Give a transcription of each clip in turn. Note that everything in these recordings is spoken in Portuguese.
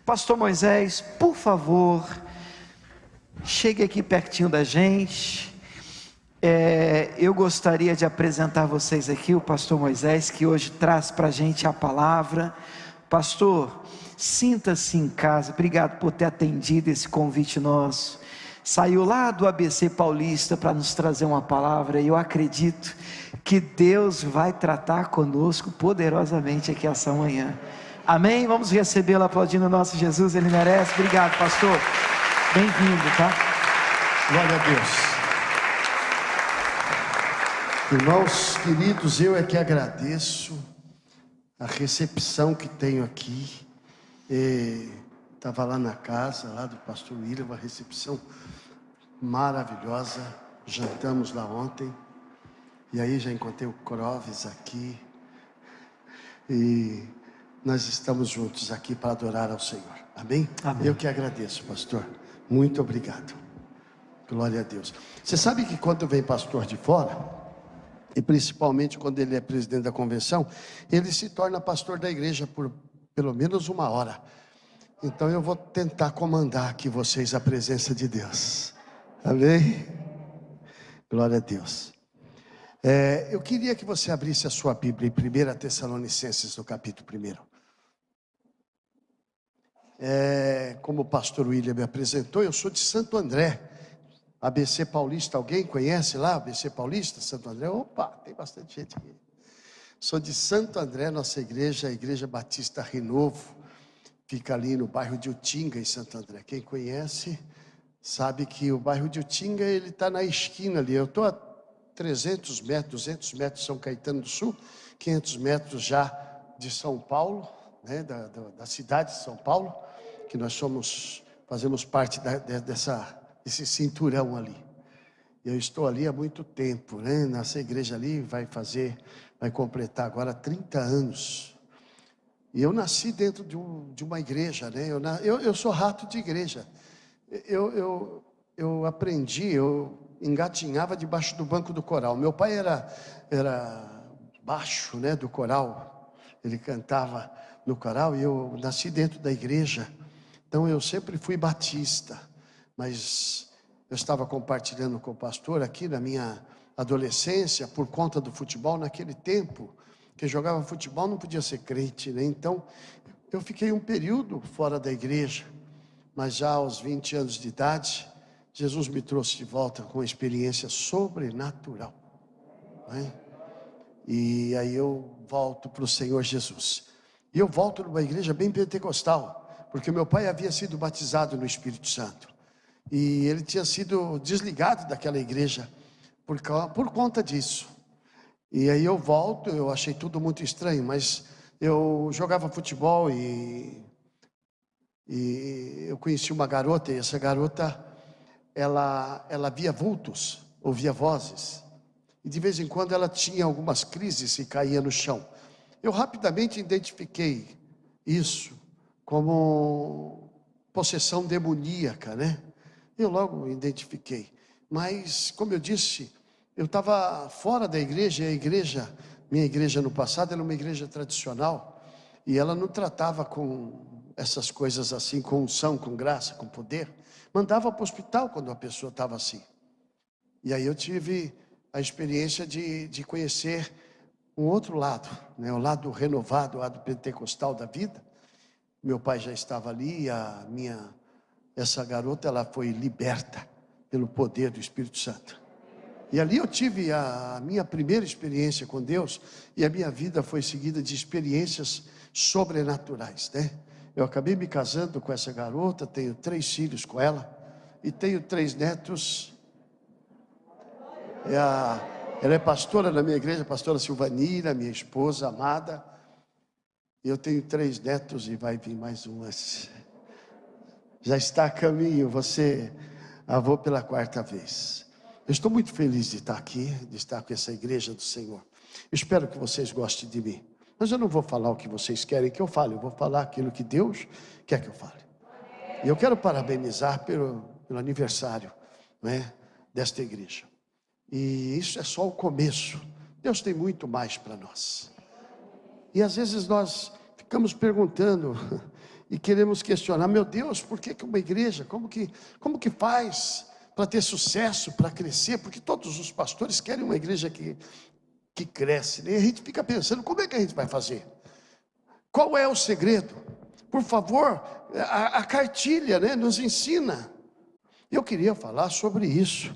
Pastor Moisés, por favor, chegue aqui pertinho da gente. Eu gostaria de apresentar a vocês aqui o pastor Moisés, que hoje traz para a gente a palavra. Pastor, sinta-se em casa. Obrigado por ter atendido esse convite nosso. Saiu lá do ABC Paulista para nos trazer uma palavra, e eu acredito que Deus vai tratar conosco poderosamente aqui essa manhã. Amém? Vamos recebê-lo aplaudindo o nosso Jesus, Ele merece. Obrigado, pastor. Bem-vindo, tá? Glória a Deus. Irmãos queridos, eu é que agradeço a recepção que tenho aqui. Estava lá na casa, lá do pastor William, uma recepção maravilhosa. Jantamos lá ontem. E aí já encontrei o Clóvis aqui. E nós estamos juntos aqui para adorar ao Senhor. Amém? Amém. Eu que agradeço, pastor. Muito obrigado. Glória a Deus. Você sabe que quando vem pastor de fora, e principalmente quando ele é presidente da convenção, ele se torna pastor da igreja por pelo menos 1 hora. Então eu vou tentar comandar aqui vocês a presença de Deus. Amém? Glória a Deus. Eu queria que você abrisse a sua Bíblia em 1 Tessalonicenses, no capítulo 1. Como o pastor William me apresentou, eu sou de Santo André, ABC Paulista. Alguém conhece lá, ABC Paulista, Santo André? Opa, tem bastante gente aqui. Sou de Santo André, nossa igreja, a Igreja Batista Renovo, fica ali no bairro de Utinga, em Santo André. Quem conhece, sabe que o bairro de Utinga, ele está na esquina ali. Eu estou a 300 metros, 200 metros de São Caetano do Sul, 500 metros já de São Paulo, né, da cidade de São Paulo, que nós fazemos parte desse cinturão ali. Eu estou ali há muito tempo, né? Nessa igreja ali vai completar agora 30 anos. E eu nasci dentro de uma igreja, né? Eu sou rato de igreja. Eu aprendi, eu engatinhava debaixo do banco do coral. Meu pai era baixo, né, do coral. Ele cantava no coral e eu nasci dentro da igreja. Então eu sempre fui batista, mas eu estava compartilhando com o pastor aqui na minha adolescência, por conta do futebol. Naquele tempo, quem jogava futebol não podia ser crente, né? Então eu fiquei um período fora da igreja, mas já aos 20 anos de idade, Jesus me trouxe de volta com uma experiência sobrenatural, né? E aí eu volto para o Senhor Jesus. E eu volto numa igreja bem pentecostal, porque meu pai havia sido batizado no Espírito Santo. E ele tinha sido desligado daquela igreja por conta disso. E aí eu volto, eu achei tudo muito estranho, mas eu jogava futebol e eu conheci uma garota, e essa garota, ela via vultos, ouvia vozes, e de vez em quando ela tinha algumas crises e caía no chão. Eu rapidamente identifiquei isso como possessão demoníaca, né? Eu logo identifiquei. Mas, como eu disse, eu estava fora da igreja, e minha igreja no passado era uma igreja tradicional, e ela não tratava com essas coisas assim, com unção, com graça, com poder. Mandava para o hospital quando a pessoa estava assim. E aí eu tive a experiência de conhecer um outro lado, né? O lado renovado, o lado pentecostal da vida. Meu pai já estava ali, e essa garota, ela foi liberta pelo poder do Espírito Santo. E ali eu tive a minha primeira experiência com Deus, e a minha vida foi seguida de experiências sobrenaturais, né? Eu acabei me casando com essa garota, tenho 3 filhos com ela, e tenho 3 netos. Ela é pastora na minha igreja, pastora Silvanira, minha esposa amada. Eu tenho 3 netos e vai vir mais umas. Já está a caminho, você avô pela 4ª vez. Eu estou muito feliz de estar aqui, de estar com essa igreja do Senhor. Eu espero que vocês gostem de mim. Mas eu não vou falar o que vocês querem que eu fale, eu vou falar aquilo que Deus quer que eu fale. E eu quero parabenizar pelo aniversário, né, desta igreja. E isso é só o começo. Deus tem muito mais para nós. E às vezes nós ficamos perguntando, e queremos questionar, meu Deus, por que uma igreja, como que faz para ter sucesso, para crescer? Porque todos os pastores querem uma igreja que cresce, né? E a gente fica pensando, como é que a gente vai fazer? Qual é o segredo? Por favor, a cartilha, né, nos ensina. Eu queria falar sobre isso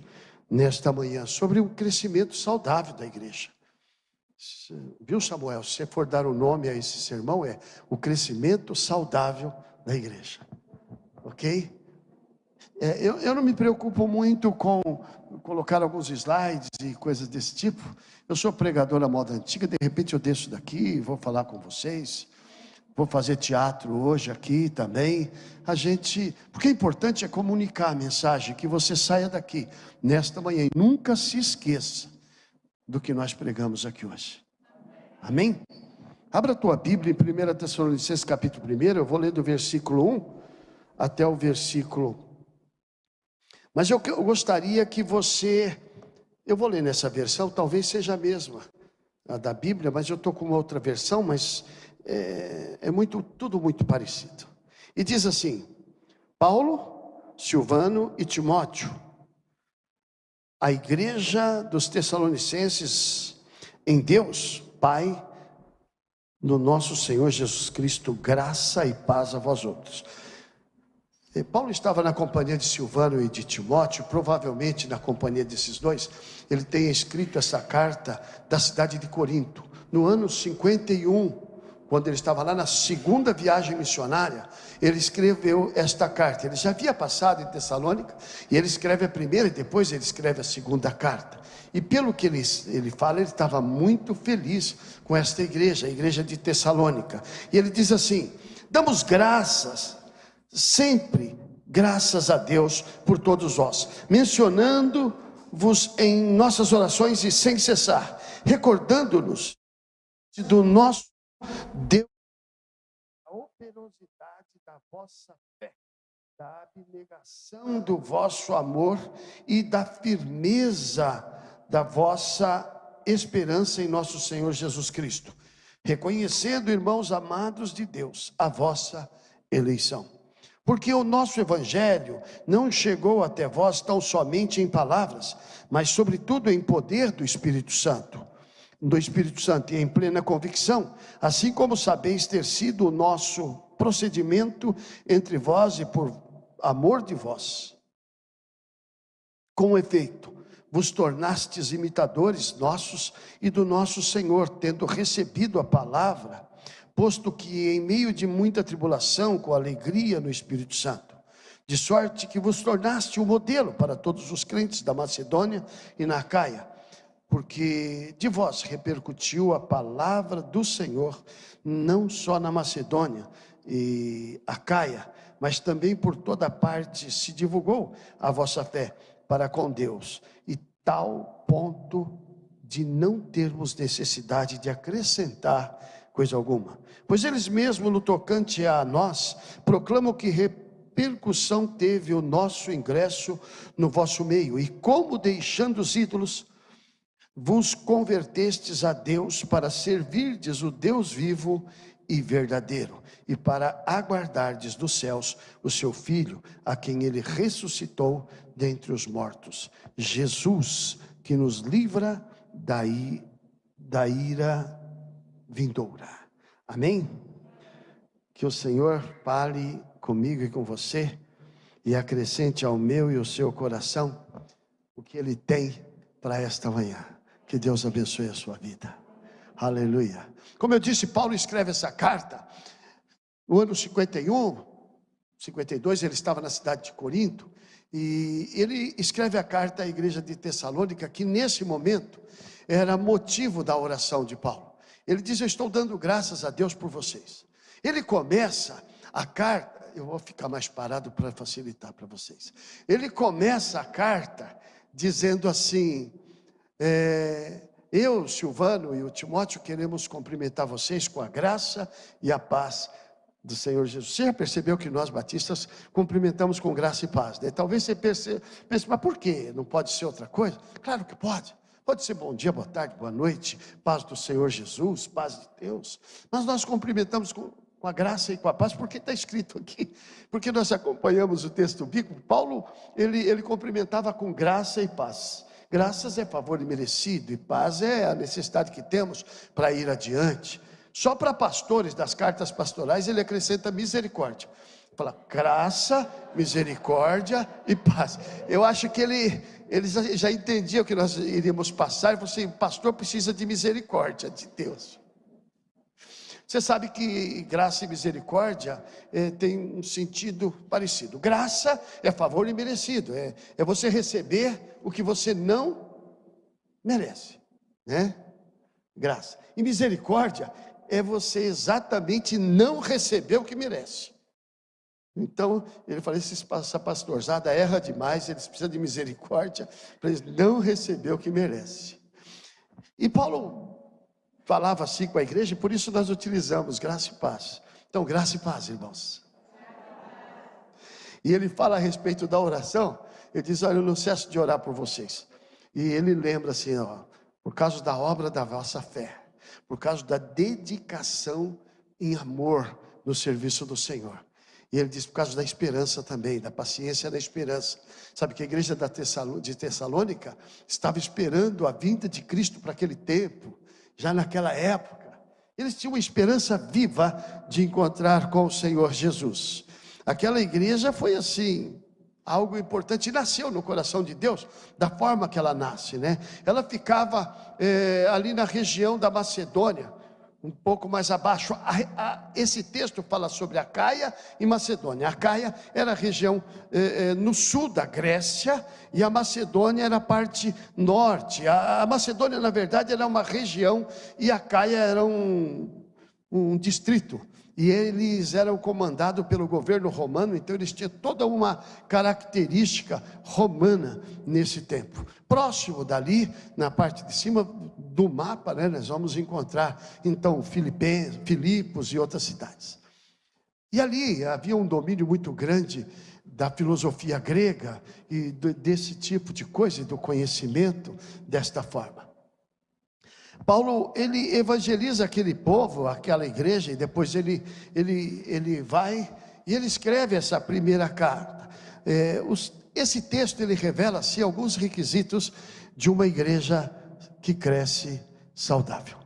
nesta manhã, sobre o crescimento saudável da igreja. Viu, Samuel? Se você for dar o nome a esse sermão, é o crescimento saudável da igreja. Ok? Eu não me preocupo muito com colocar alguns slides e coisas desse tipo. Eu sou pregador à moda antiga, de repente eu desço daqui, vou falar com vocês. Vou fazer teatro hoje aqui também. Porque o importante é comunicar a mensagem, que você saia daqui nesta manhã e nunca se esqueça do que nós pregamos aqui hoje. Amém? Abra a tua Bíblia em 1 Tessalonicenses capítulo 1, eu vou ler do versículo 1 até o versículo. Mas eu gostaria que você, eu vou ler nessa versão, talvez seja a mesma, a da Bíblia, mas eu estou com uma outra versão, mas tudo muito parecido. E diz assim: Paulo, Silvano e Timóteo, a igreja dos Tessalonicenses em Deus, Pai, no nosso Senhor Jesus Cristo, graça e paz a vós outros. Paulo estava na companhia de Silvano e de Timóteo, provavelmente na companhia desses dois. Ele tem escrito essa carta da cidade de Corinto, no ano 51, quando ele estava lá na segunda viagem missionária. Ele escreveu esta carta. Ele já havia passado em Tessalônica, e ele escreve a primeira e depois ele escreve a segunda carta. E pelo que ele fala, ele estava muito feliz com esta igreja, a igreja de Tessalônica. E ele diz assim: damos graças, sempre graças a Deus por todos vós, mencionando-vos em nossas orações e sem cessar, recordando-nos do nosso Deus, a operosidade da vossa fé, da abnegação do vosso amor e da firmeza da vossa esperança em nosso Senhor Jesus Cristo, reconhecendo, irmãos amados de Deus, a vossa eleição. Porque o nosso evangelho não chegou até vós tão somente em palavras, mas sobretudo em poder do Espírito Santo e em plena convicção, assim como sabeis ter sido o nosso procedimento entre vós e por amor de vós. Com efeito, vos tornastes imitadores nossos e do nosso Senhor, tendo recebido a palavra, posto que em meio de muita tribulação, com alegria no Espírito Santo, de sorte que vos tornaste um modelo para todos os crentes da Macedônia e na Acaia, porque de vós repercutiu a palavra do Senhor, não só na Macedônia e Acaia, mas também por toda parte se divulgou a vossa fé para com Deus, e tal ponto de não termos necessidade de acrescentar coisa alguma. Pois eles mesmos, no tocante a nós, proclamam que repercussão teve o nosso ingresso no vosso meio, e como deixando os ídolos, vos convertestes a Deus para servirdes o Deus vivo e verdadeiro, e para aguardardes dos céus o seu Filho, a quem ele ressuscitou dentre os mortos, Jesus, que nos livra da ira vindoura. Amém? Que o Senhor fale comigo e com você, e acrescente ao meu e ao seu coração o que Ele tem para esta manhã. Que Deus abençoe a sua vida. Aleluia. Como eu disse, Paulo escreve essa carta no ano 51, 52, ele estava na cidade de Corinto, e ele escreve a carta à igreja de Tessalônica, que nesse momento era motivo da oração de Paulo. Ele diz: eu estou dando graças a Deus por vocês. Ele começa a carta, eu vou ficar mais parado para facilitar para vocês. Ele começa a carta dizendo assim: eu, Silvano e o Timóteo queremos cumprimentar vocês com a graça e a paz do Senhor Jesus. Você já percebeu que nós batistas cumprimentamos com graça e paz, né? Talvez você pense, mas por quê? Não pode ser outra coisa? Claro que pode. Pode ser bom dia, boa tarde, boa noite, paz do Senhor Jesus, paz de Deus. Mas nós cumprimentamos com com a graça e com a paz, porque está escrito aqui, porque nós acompanhamos o texto bíblico. Paulo, ele cumprimentava com graça e paz. Graças é favor imerecido, e paz é a necessidade que temos para ir adiante. Só para pastores das cartas pastorais ele acrescenta misericórdia. Fala graça, misericórdia e paz. Eu acho que ele já entendia o que nós iríamos passar. E falou assim: pastor precisa de misericórdia de Deus. Você sabe que graça e misericórdia tem um sentido parecido. Graça é favor imerecido, é você receber o que você não merece, né? Graça. E misericórdia é você exatamente não receber o que merece. Então, ele falou: essa pastorzada erra demais, eles precisam de misericórdia para eles não receber o que merece. E Paulo falava assim com a igreja, e por isso nós utilizamos graça e paz. Então, graça e paz, irmãos. E ele fala a respeito da oração. Ele diz: olha, eu não cesso de orar por vocês. E ele lembra assim, ó, por causa da obra da vossa fé, por causa da dedicação em amor no serviço do Senhor. E ele diz por causa da esperança também, da paciência da esperança. Sabe que a igreja de Tessalônica estava esperando a vinda de Cristo para aquele tempo, já naquela época. Eles tinham uma esperança viva de encontrar com o Senhor Jesus. Aquela igreja foi assim, algo importante, e nasceu no coração de Deus, da forma que ela nasce, né? Ela ficava ali na região da Macedônia, um pouco mais abaixo. Esse texto fala sobre Acaia e Macedônia. A Acaia era a região no sul da Grécia, e a Macedônia era a parte norte. A Macedônia, na verdade, era uma região, e a Acaia era um distrito. E eles eram comandados pelo governo romano, então eles tinham toda uma característica romana nesse tempo. Próximo dali, na parte de cima do mapa, né, nós vamos encontrar então Filipos e outras cidades. E ali havia um domínio muito grande da filosofia grega e desse tipo de coisa, do conhecimento desta forma. Paulo, ele evangeliza aquele povo, aquela igreja, e depois ele vai e ele escreve essa primeira carta. Esse texto ele revela assim alguns requisitos de uma igreja que cresce saudável.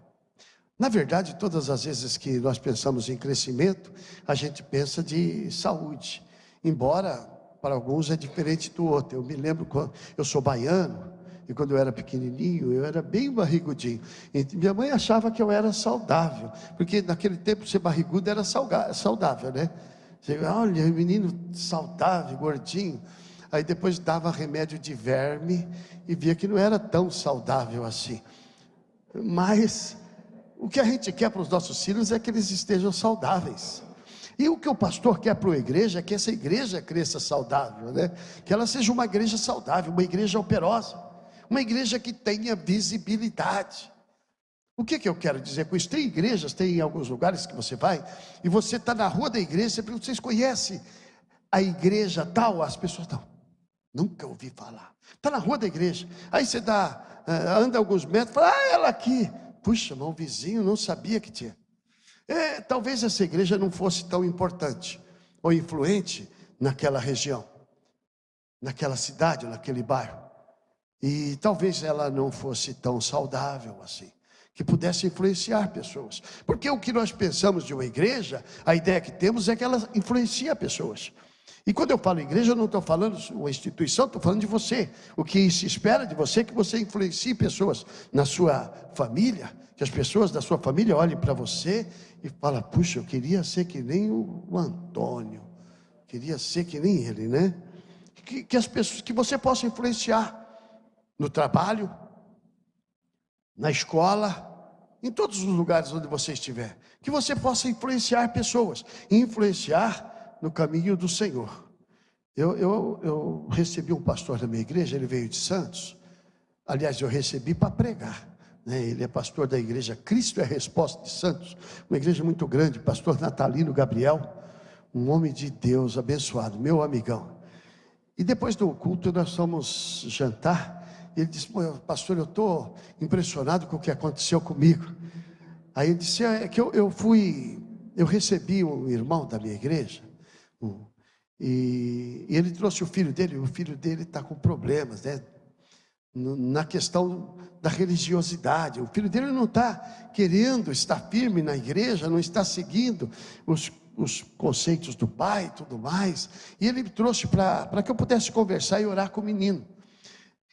Na verdade, todas as vezes que nós pensamos em crescimento, a gente pensa de saúde, embora para alguns é diferente do outro. Eu me lembro quando eu sou baiano, e quando eu era pequenininho, eu era bem barrigudinho. E minha mãe achava que eu era saudável, porque naquele tempo ser barrigudo era saudável, né? Você, olha, menino saudável, gordinho. Aí depois dava remédio de verme e via que não era tão saudável assim. Mas o que a gente quer para os nossos filhos é que eles estejam saudáveis. E o que o pastor quer para a igreja é que essa igreja cresça saudável, né? Que ela seja uma igreja saudável, uma igreja operosa, uma igreja que tenha visibilidade. O que eu quero dizer com isso? Tem igrejas, tem em alguns lugares que você vai, e você está na rua da igreja, você pergunta: vocês conhecem a igreja tal? As pessoas não, nunca ouvi falar. Está na rua da igreja, aí você anda alguns metros, fala: ela aqui. Puxa, mas o vizinho não sabia que tinha. Talvez essa igreja não fosse tão importante ou influente naquela região, naquela cidade, naquele bairro. E talvez ela não fosse tão saudável assim, que pudesse influenciar pessoas. Porque o que nós pensamos de uma igreja, a ideia que temos é que ela influencia pessoas. E quando eu falo igreja, eu não estou falando uma instituição, estou falando de você. O que se espera de você é que você influencie pessoas na sua família, que as pessoas da sua família olhem para você e falem: puxa, eu queria ser que nem o Antônio, queria ser que nem ele, né? Que as pessoas, que você possa influenciar no trabalho, na escola, em todos os lugares onde você estiver, que você possa influenciar pessoas, influenciar no caminho do Senhor. Eu recebi um pastor da minha igreja, ele veio de Santos. Aliás, eu recebi para pregar, né? Ele é pastor da igreja Cristo é a Resposta de Santos, uma igreja muito grande, pastor Natalino Gabriel, um homem de Deus abençoado, meu amigão. E depois do culto nós fomos jantar. Ele disse: pastor, eu estou impressionado com o que aconteceu comigo. Aí ele disse: é que eu fui eu recebi um irmão da minha igreja, e ele trouxe o filho dele está com problemas, né? Na questão da religiosidade. O filho dele não está querendo estar firme na igreja, não está seguindo os conceitos do pai e tudo mais, e ele me trouxe para que eu pudesse conversar e orar com o menino.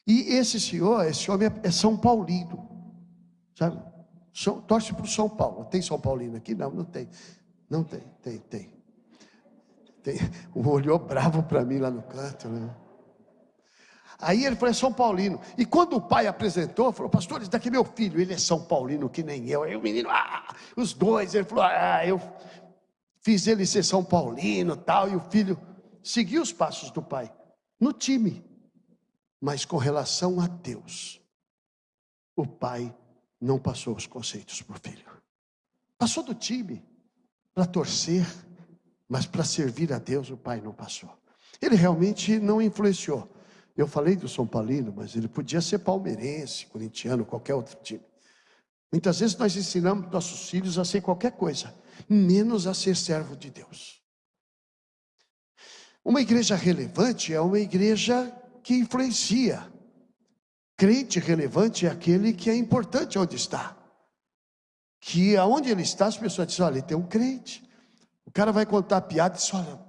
E esse homem é São Paulino, sabe? Torce para o São Paulo. Tem São Paulino aqui? Não tem. Não tem. Olhou bravo para mim lá no canto, né? Aí ele falou: é São Paulino. E quando o pai apresentou, falou: pastor, esse daqui é meu filho, ele é São Paulino que nem eu. Aí o menino, os dois, ele falou: eu fiz ele ser São Paulino tal. E o filho seguiu os passos do pai, no time. Mas com relação a Deus, o pai não passou os conceitos para o filho. Passou do time para torcer, mas para servir a Deus o pai não passou. Ele realmente não influenciou. Eu falei do São Paulino, mas ele podia ser palmeirense, corintiano, qualquer outro time. Muitas vezes nós ensinamos nossos filhos a ser qualquer coisa, menos a ser servo de Deus. Uma igreja relevante é uma igreja que influencia. Crente relevante é aquele que é importante onde está. Que aonde ele está, as pessoas dizem: olha, tem um crente. O cara vai contar piada e diz: olha,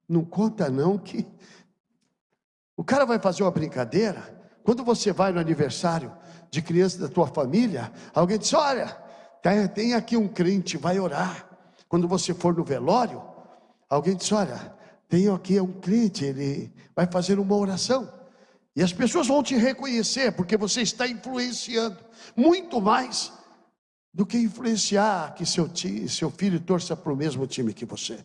não conta não que... O cara vai fazer uma brincadeira. Quando você vai no aniversário de criança da tua família, alguém diz: olha, tem aqui um crente, vai orar. Quando você for no velório, alguém diz: olha, tem aqui um crente, ele vai fazer uma oração. E as pessoas vão te reconhecer, porque você está influenciando muito mais do que influenciar que seu filho torça para o mesmo time que você.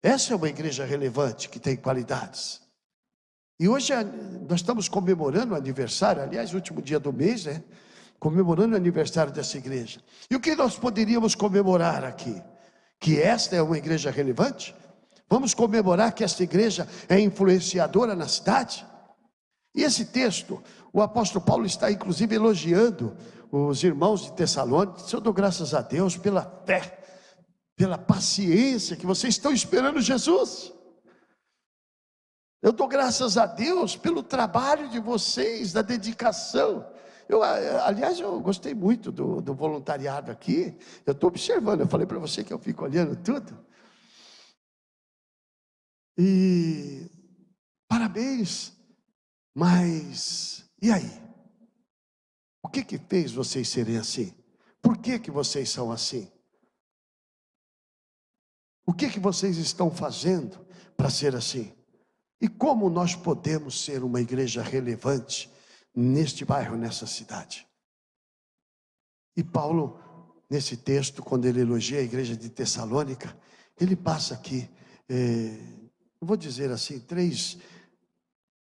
Essa é uma igreja relevante, que tem qualidades. E hoje nós estamos comemorando o aniversário, aliás, o último dia do mês, né? Comemorando o aniversário dessa igreja. E o que nós poderíamos comemorar aqui? Que esta é uma igreja relevante? Vamos comemorar que esta igreja é influenciadora na cidade? E esse texto, o apóstolo Paulo está inclusive elogiando os irmãos de Tessalônica. Eu dou graças a Deus pela fé, pela paciência que vocês estão esperando Jesus. Eu dou graças a Deus pelo trabalho de vocês, da dedicação. Aliás, eu gostei muito do voluntariado aqui. Eu estou observando, eu falei para você que eu fico olhando tudo. E parabéns. Mas, e aí? O que fez vocês serem assim? Por que vocês são assim? O que vocês estão fazendo para ser assim? E como nós podemos ser uma igreja relevante neste bairro, nessa cidade? E Paulo, nesse texto, quando ele elogia a igreja de Tessalônica, ele passa aqui, eu vou dizer assim, 3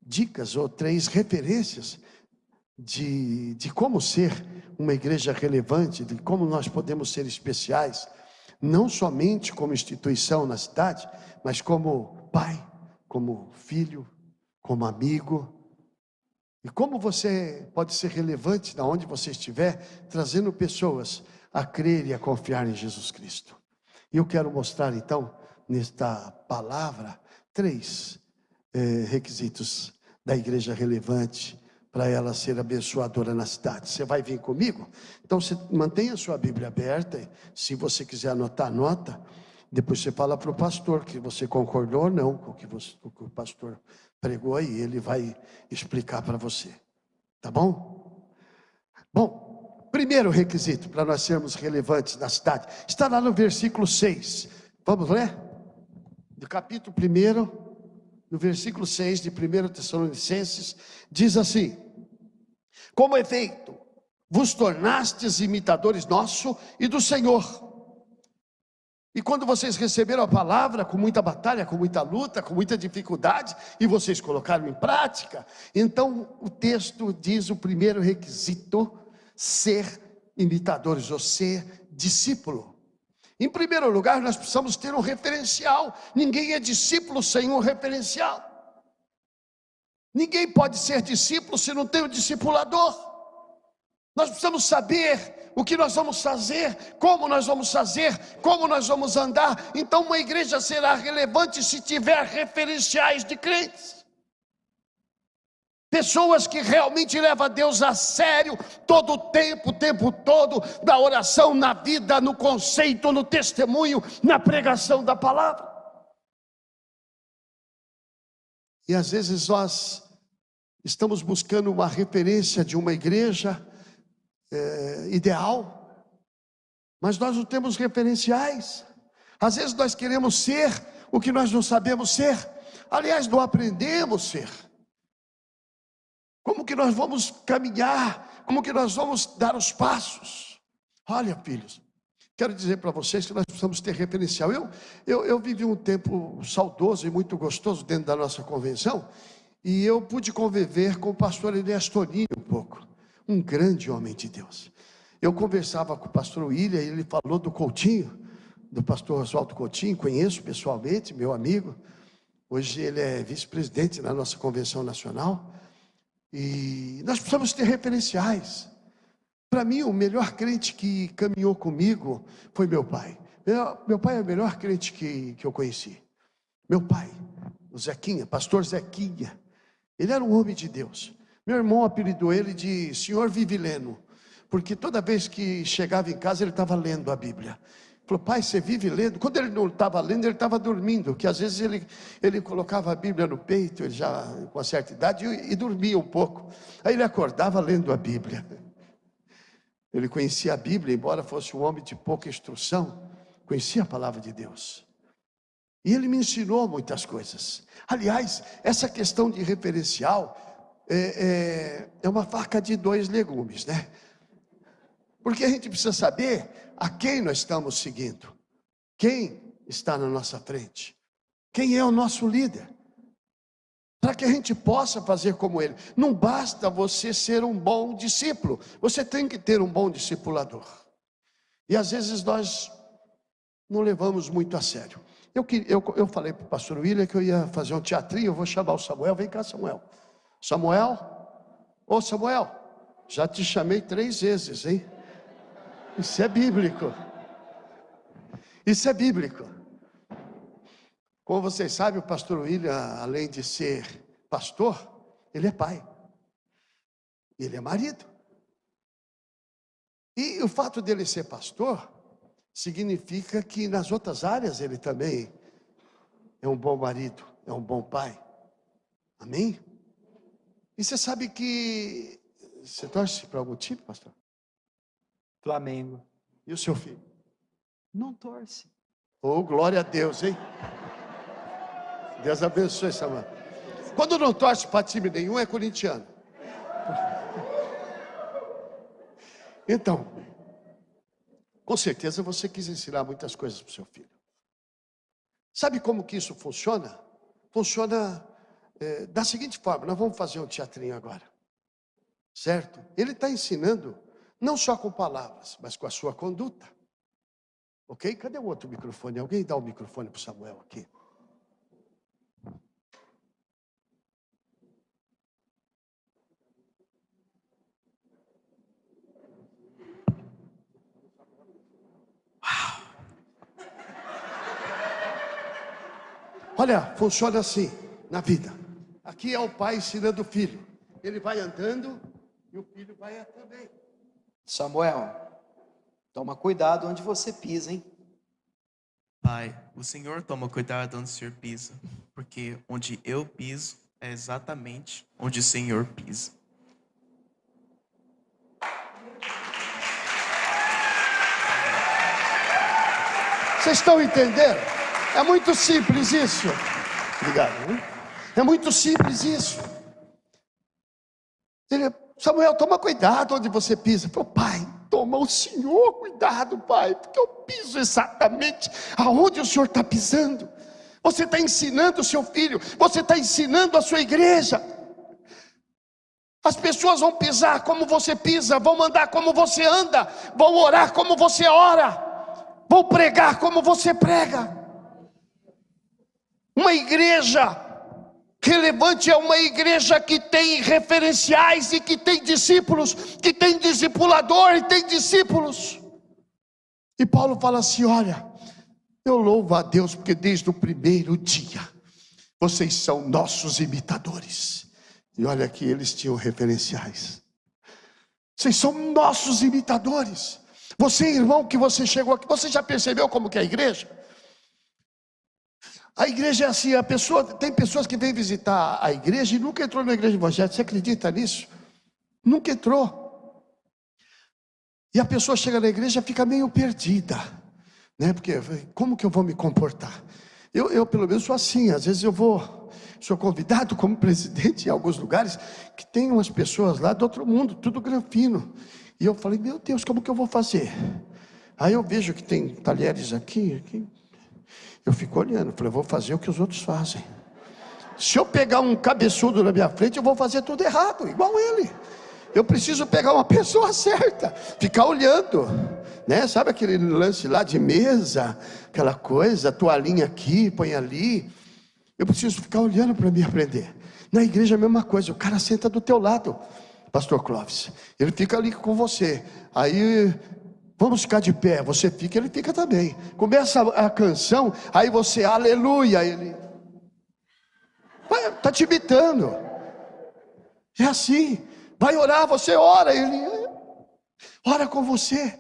dicas ou 3 referências de como ser uma igreja relevante, de como nós podemos ser especiais, não somente como instituição na cidade, mas como pai, como filho, como amigo. E como você pode ser relevante na onde você estiver, trazendo pessoas a crer e a confiar em Jesus Cristo. E eu quero mostrar então, nesta palavra, 3 requisitos da igreja relevante, para ela ser abençoadora na cidade. Você vai vir comigo? Então você mantenha a sua Bíblia aberta. Se você quiser anotar, anota. Depois você fala para o pastor que você concordou ou não com o que o pastor pregou aí. Ele vai explicar para você. Tá bom? Bom, primeiro requisito para nós sermos relevantes na cidade está lá no versículo 6. Vamos ler? Do capítulo 1, no versículo 6 de 1 Tessalonicenses, diz assim: como efeito, vos tornastes imitadores nosso e do Senhor. E quando vocês receberam a palavra, com muita batalha, com muita luta, com muita dificuldade, e vocês colocaram em prática, então o texto diz o primeiro requisito: ser imitadores, ou ser discípulo. Em primeiro lugar, nós precisamos ter um referencial. Ninguém é discípulo sem um referencial. Ninguém pode ser discípulo se não tem um discipulador. Nós precisamos saber o que nós vamos fazer, como nós vamos fazer, como nós vamos andar. Então uma igreja será relevante se tiver referenciais de crentes. Pessoas que realmente levam a Deus a sério todo o tempo todo, na oração, na vida, no conceito, no testemunho, na pregação da palavra. E às vezes nós estamos buscando uma referência de uma igreja ideal, mas nós não temos referenciais. Às vezes nós queremos ser o que nós não sabemos ser. Aliás, não aprendemos ser. Como que nós vamos caminhar? Como que nós vamos dar os passos? Olha, filhos, quero dizer para vocês que nós precisamos ter referencial. Eu vivi um tempo saudoso e muito gostoso dentro da nossa convenção, e eu pude conviver com o pastor Elias Tonini um pouco, um grande homem de Deus. Eu conversava com o pastor William, e ele falou do Coutinho, do pastor Oswaldo Coutinho, conheço pessoalmente, meu amigo. Hoje ele é vice-presidente na nossa convenção nacional. E nós precisamos ter referenciais. Para mim, o melhor crente que caminhou comigo foi meu pai. Meu pai é o melhor crente que eu conheci. Meu pai, o Zequinha, pastor Zequinha. Ele era um homem de Deus. Meu irmão apelidou ele de Senhor Vive Lendo, porque toda vez que chegava em casa ele estava lendo a Bíblia. Falou: pai, você vive lendo? Quando ele não estava lendo, ele estava dormindo, que às vezes ele colocava a Bíblia no peito, ele já com uma certa idade, e dormia um pouco. Aí ele acordava lendo a Bíblia. Ele conhecia a Bíblia, embora fosse um homem de pouca instrução, conhecia a palavra de Deus. E ele me ensinou muitas coisas. Aliás, essa questão de referencial é uma faca de dois legumes, né? Porque a gente precisa saber a quem nós estamos seguindo, quem está na nossa frente, quem é o nosso líder, para que a gente possa fazer como ele. Não basta você ser um bom discípulo, você tem que ter um bom discipulador. E às vezes nós não levamos muito a sério. Eu falei para o pastor William que eu ia fazer um teatrinho. Eu vou chamar o Samuel. Vem cá, Samuel. Samuel, ô Samuel, já te chamei 3 vezes, hein? Isso é bíblico. Isso é bíblico. Como vocês sabem, o pastor William, além de ser pastor, ele é pai. Ele é marido. E o fato dele ser pastor significa que nas outras áreas ele também é um bom marido, é um bom pai. Amém? E você sabe que você torce para algum time, pastor? Flamengo. E o seu filho? Não torce. Oh, glória a Deus, hein? Deus abençoe, Samuel. Quando não torce para time nenhum, é corintiano. Então, com certeza você quis ensinar muitas coisas para o seu filho. Sabe como que isso funciona? Funciona da seguinte forma: nós vamos fazer um teatrinho agora, certo? Ele está ensinando não só com palavras, mas com a sua conduta. Ok? Cadê o outro microfone? Alguém dá o microfone para o Samuel aqui. Olha, funciona assim na vida. Aqui é o pai ensinando o filho. Ele vai andando e o filho vai também. Samuel, toma cuidado onde você pisa, hein? Pai, o Senhor toma cuidado onde o Senhor pisa, porque onde eu piso é exatamente onde o Senhor pisa. Vocês estão entendendo? É muito simples isso. Obrigado. É muito simples isso. Samuel, toma cuidado onde você pisa. Falei: pai, toma o Senhor cuidado, pai, porque eu piso exatamente aonde o Senhor está pisando. Você está ensinando o seu filho, você está ensinando a sua igreja. As pessoas vão pisar como você pisa, vão andar como você anda, vão orar como você ora, vão pregar como você prega. Uma igreja relevante é uma igreja que tem referenciais e que tem discípulos, que tem tem discipulador e tem discípulos. E Paulo fala assim: olha, eu louvo a Deus porque desde o primeiro dia vocês são nossos imitadores. E olha que eles tinham referenciais. Vocês são nossos imitadores. Você, irmão, que você chegou aqui, você já percebeu como que é a igreja? A igreja é assim, tem pessoas que vêm visitar a igreja e nunca entrou na igreja evangélica. Você acredita nisso? Nunca entrou. E a pessoa chega na igreja e fica meio perdida, né? Porque como que eu vou me comportar? Eu pelo menos sou assim. Às vezes sou convidado como presidente em alguns lugares que tem umas pessoas lá do outro mundo, tudo granfino. E eu falei: meu Deus, como que eu vou fazer? Aí eu vejo que tem talheres aqui. Eu fico olhando, falei: eu vou fazer o que os outros fazem. Se eu pegar um cabeçudo na minha frente, eu vou fazer tudo errado, igual ele. Eu preciso pegar uma pessoa certa, ficar olhando, né? Sabe aquele lance lá de mesa, aquela coisa, toalhinha aqui, põe ali. Eu preciso ficar olhando para me aprender. Na igreja é a mesma coisa, o cara senta do teu lado, pastor Clóvis, ele fica ali com você. Aí, vamos ficar de pé, você fica, ele fica também. Começa a canção, aí você, aleluia, ele está te imitando. É assim. Vai orar, você ora, ele ora com você.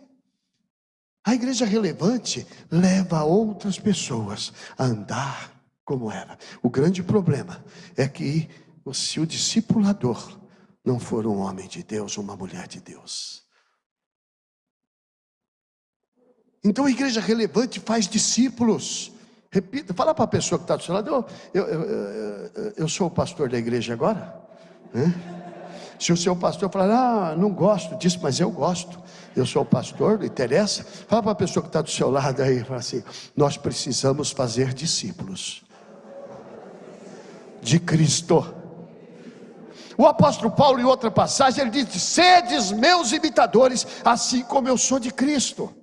A igreja relevante leva outras pessoas a andar como era. O grande problema é que se o discipulador não for um homem de Deus, uma mulher de Deus. Então a igreja relevante faz discípulos. Repita, fala para a pessoa que está do seu lado: eu sou o pastor da igreja agora, né? Se o seu pastor falar: não gosto disso, mas eu gosto, eu sou o pastor, não interessa. Fala para a pessoa que está do seu lado aí, fala assim: nós precisamos fazer discípulos de Cristo. O apóstolo Paulo, em outra passagem, ele diz: sedes meus imitadores, assim como eu sou de Cristo.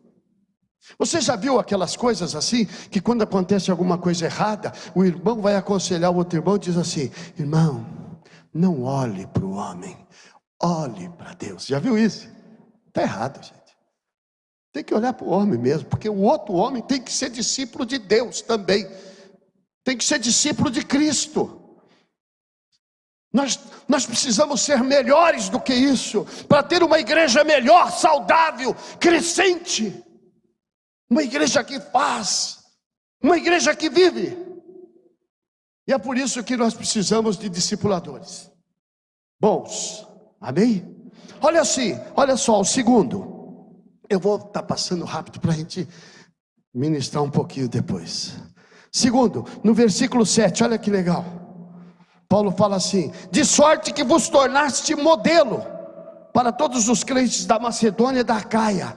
Você já viu aquelas coisas assim, que quando acontece alguma coisa errada, o irmão vai aconselhar o outro irmão e diz assim: irmão, não olhe para o homem, olhe para Deus. Já viu isso? Está errado, gente. Tem que olhar para o homem mesmo, porque o outro homem tem que ser discípulo de Deus também. Tem que ser discípulo de Cristo. Nós precisamos ser melhores do que isso, para ter uma igreja melhor, saudável, crescente. Uma igreja que faz, uma igreja que vive. E é por isso que nós precisamos de discipuladores bons, amém? Olha só, o segundo. Eu vou estar passando rápido para a gente ministrar um pouquinho depois. Segundo, no versículo 7, olha que legal. Paulo fala assim: de sorte que vos tornaste modelo para todos os crentes da Macedônia e da Acaia.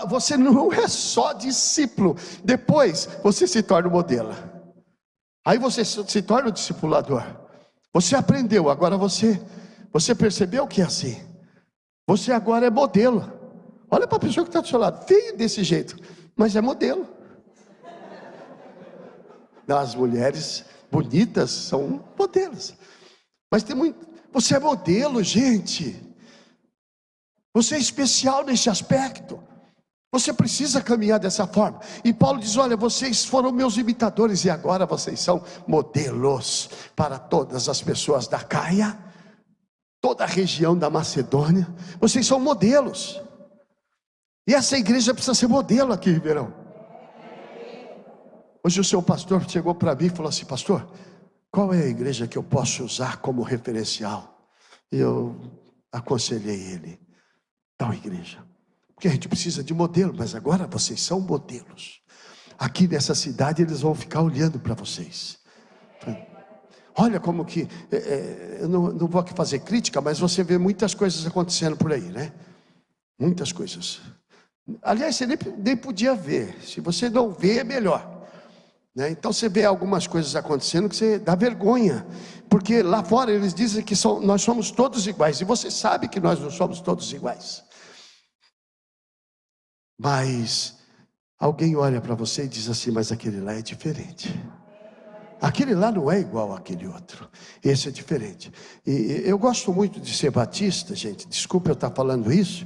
Você não é só discípulo, depois você se torna modelo. Aí você se torna o discipulador. Você aprendeu, agora você percebeu que é assim. Você agora é modelo. Olha para a pessoa que está do seu lado, feio desse jeito, mas é modelo. As mulheres bonitas são modelos. Mas tem muito. Você é modelo, gente. Você é especial nesse aspecto. Você precisa caminhar dessa forma. E Paulo diz: olha, vocês foram meus imitadores e agora vocês são modelos para todas as pessoas da Caia, toda a região da Macedônia. Vocês são modelos. E essa igreja precisa ser modelo aqui, Ribeirão. Hoje o seu pastor chegou para mim e falou assim: pastor, qual é a igreja que eu posso usar como referencial? E eu aconselhei ele: tal igreja. Porque a gente precisa de modelo, mas agora vocês são modelos. Aqui nessa cidade eles vão ficar olhando para vocês. Olha como que, eu não vou aqui fazer crítica, mas você vê muitas coisas acontecendo por aí, né? Muitas coisas. Aliás, você nem podia ver. Se você não vê, é melhor. Né? Então você vê algumas coisas acontecendo que você dá vergonha. Porque lá fora eles dizem que nós somos todos iguais. E você sabe que nós não somos todos iguais. Mas alguém olha para você e diz assim: mas aquele lá é diferente. Aquele lá não é igual àquele outro. Esse é diferente. E eu gosto muito de ser batista, gente. Desculpa eu estar falando isso.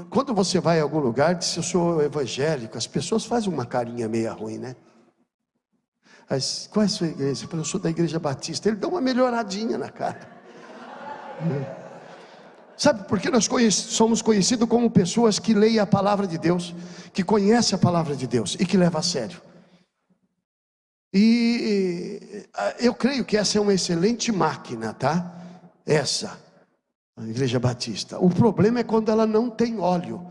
Quando você vai a algum lugar, diz: eu sou evangélico, as pessoas fazem uma carinha meia ruim, né? Mas, qual é a sua igreja? Eu falo: eu sou da igreja batista. Ele dá uma melhoradinha na cara. Sabe por que nós somos conhecidos como pessoas que leem a palavra de Deus, que conhecem a palavra de Deus e que levam a sério? E eu creio que essa é uma excelente máquina, tá? Essa, a igreja batista. O problema é quando ela não tem óleo.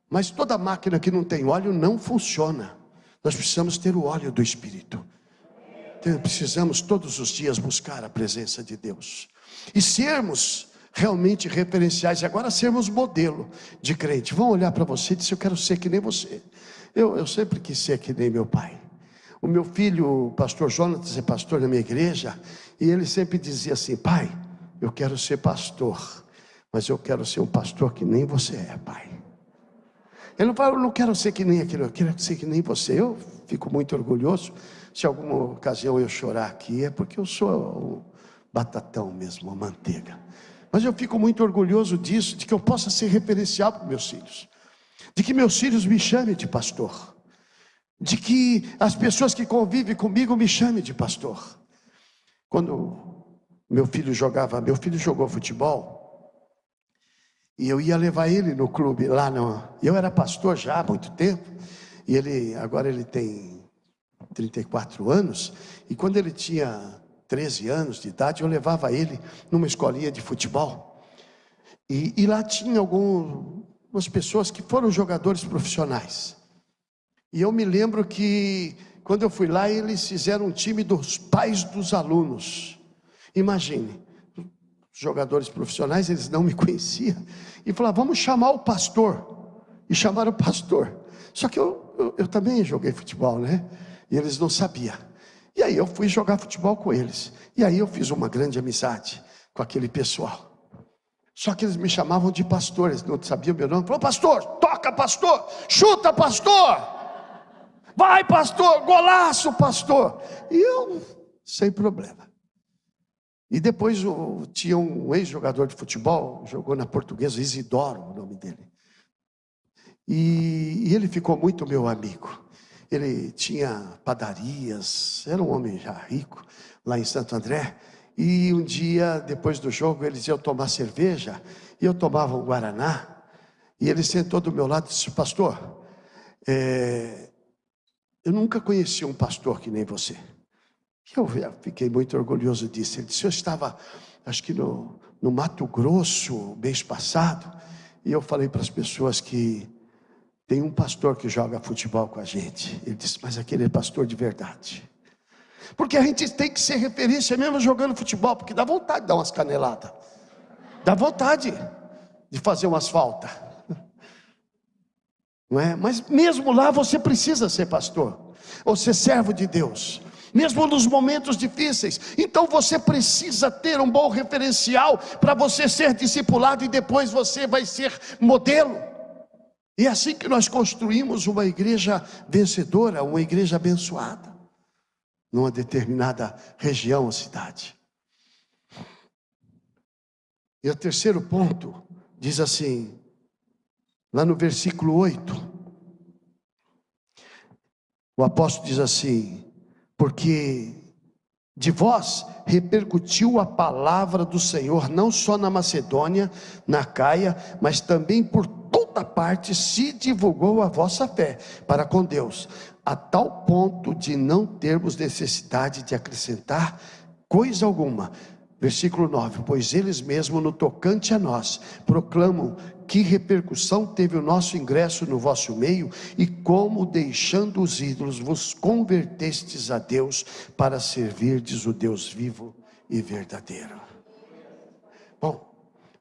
Mas toda máquina que não tem óleo não funciona. Nós precisamos ter o óleo do Espírito. Então, precisamos todos os dias buscar a presença de Deus e sermos realmente referenciais. E agora sermos modelo de crente. Vão olhar para você e dizer: eu quero ser que nem você. Eu sempre quis ser que nem meu pai. O meu filho, o pastor Jonatas, é pastor na minha igreja, e ele sempre dizia assim: pai, eu quero ser pastor, mas eu quero ser um pastor que nem você é, pai. Ele não fala: eu não quero ser que nem aquilo, eu quero ser que nem você. Eu fico muito orgulhoso. Se alguma ocasião eu chorar aqui, é porque eu sou o batatão mesmo, a manteiga. Mas eu fico muito orgulhoso disso, de que eu possa ser referencial para meus filhos, de que meus filhos me chamem de pastor, de que as pessoas que convivem comigo me chamem de pastor. Quando meu filho jogou futebol, e eu ia levar ele no clube lá, eu era pastor já há muito tempo, e agora ele tem 34 anos, e quando ele tinha 13 anos de idade, eu levava ele numa escolinha de futebol, e lá tinha algumas pessoas que foram jogadores profissionais. E eu me lembro que quando eu fui lá, eles fizeram um time dos pais dos alunos. Imagine, jogadores profissionais, eles não me conheciam, e falaram: vamos chamar o pastor. E chamaram o pastor. Só que eu também joguei futebol, né? E eles não sabiam. E aí eu fui jogar futebol com eles. E aí eu fiz uma grande amizade com aquele pessoal. Só que eles me chamavam de pastor, eles não sabiam meu nome. Falou: pastor, toca pastor, chuta pastor, vai pastor, golaço pastor. E eu, sem problema. E depois tinha um ex-jogador de futebol, jogou na Portuguesa, Isidoro, o nome dele. E ele ficou muito meu amigo. Ele tinha padarias, era um homem já rico, lá em Santo André. E um dia, depois do jogo, eles iam tomar cerveja, e eu tomava um guaraná, e ele sentou do meu lado e disse: pastor, eu nunca conheci um pastor que nem você. E eu fiquei muito orgulhoso disso. Ele disse: eu estava, acho que no Mato Grosso, mês passado, e eu falei para as pessoas que tem um pastor que joga futebol com a gente. Ele disse: mas aquele é pastor de verdade. Porque a gente tem que ser referência mesmo jogando futebol, porque dá vontade de dar umas caneladas, dá vontade de fazer umas faltas, não é? Mas mesmo lá você precisa ser pastor, ou ser servo de Deus, mesmo nos momentos difíceis. Então você precisa ter um bom referencial para você ser discipulado, e depois você vai ser modelo. E é assim que nós construímos uma igreja vencedora, uma igreja abençoada, numa determinada região ou cidade. E o terceiro ponto diz assim, lá no versículo 8, o apóstolo diz assim: porque de vós repercutiu a palavra do Senhor, não só na Macedônia, na Caia, mas também por toda parte se divulgou a vossa fé para com Deus, a tal ponto de não termos necessidade de acrescentar coisa alguma. Versículo 9: pois eles mesmos, no tocante a nós, proclamam que repercussão teve o nosso ingresso no vosso meio, e como, deixando os ídolos, vos convertestes a Deus, para servirdes o Deus vivo e verdadeiro. Bom,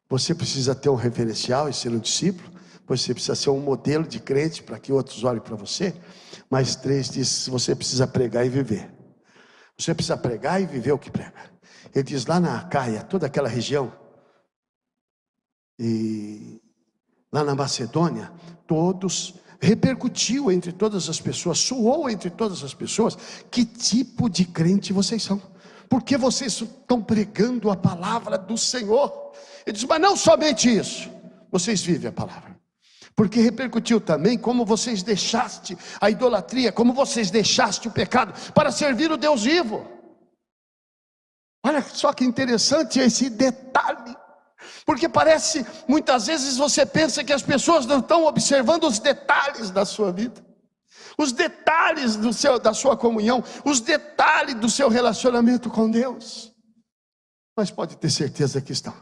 você precisa ter um referencial e ser um discípulo, você precisa ser um modelo de crente para que outros olhem para você. Mas 3 diz: você precisa pregar e viver. Você precisa pregar e viver o que prega. Ele diz lá na Caia, toda aquela região, e lá na Macedônia, todos repercutiu entre todas as pessoas, soou entre todas as pessoas: que tipo de crente vocês são? Porque vocês estão pregando a palavra do Senhor. Ele diz: mas não somente isso, vocês vivem a palavra. Porque repercutiu também como vocês deixaste a idolatria, como vocês deixaste o pecado para servir o Deus vivo. Olha só que interessante esse detalhe. Porque parece, muitas vezes você pensa que as pessoas não estão observando os detalhes da sua vida, os detalhes da sua comunhão, os detalhes do seu relacionamento com Deus. Mas pode ter certeza que estão.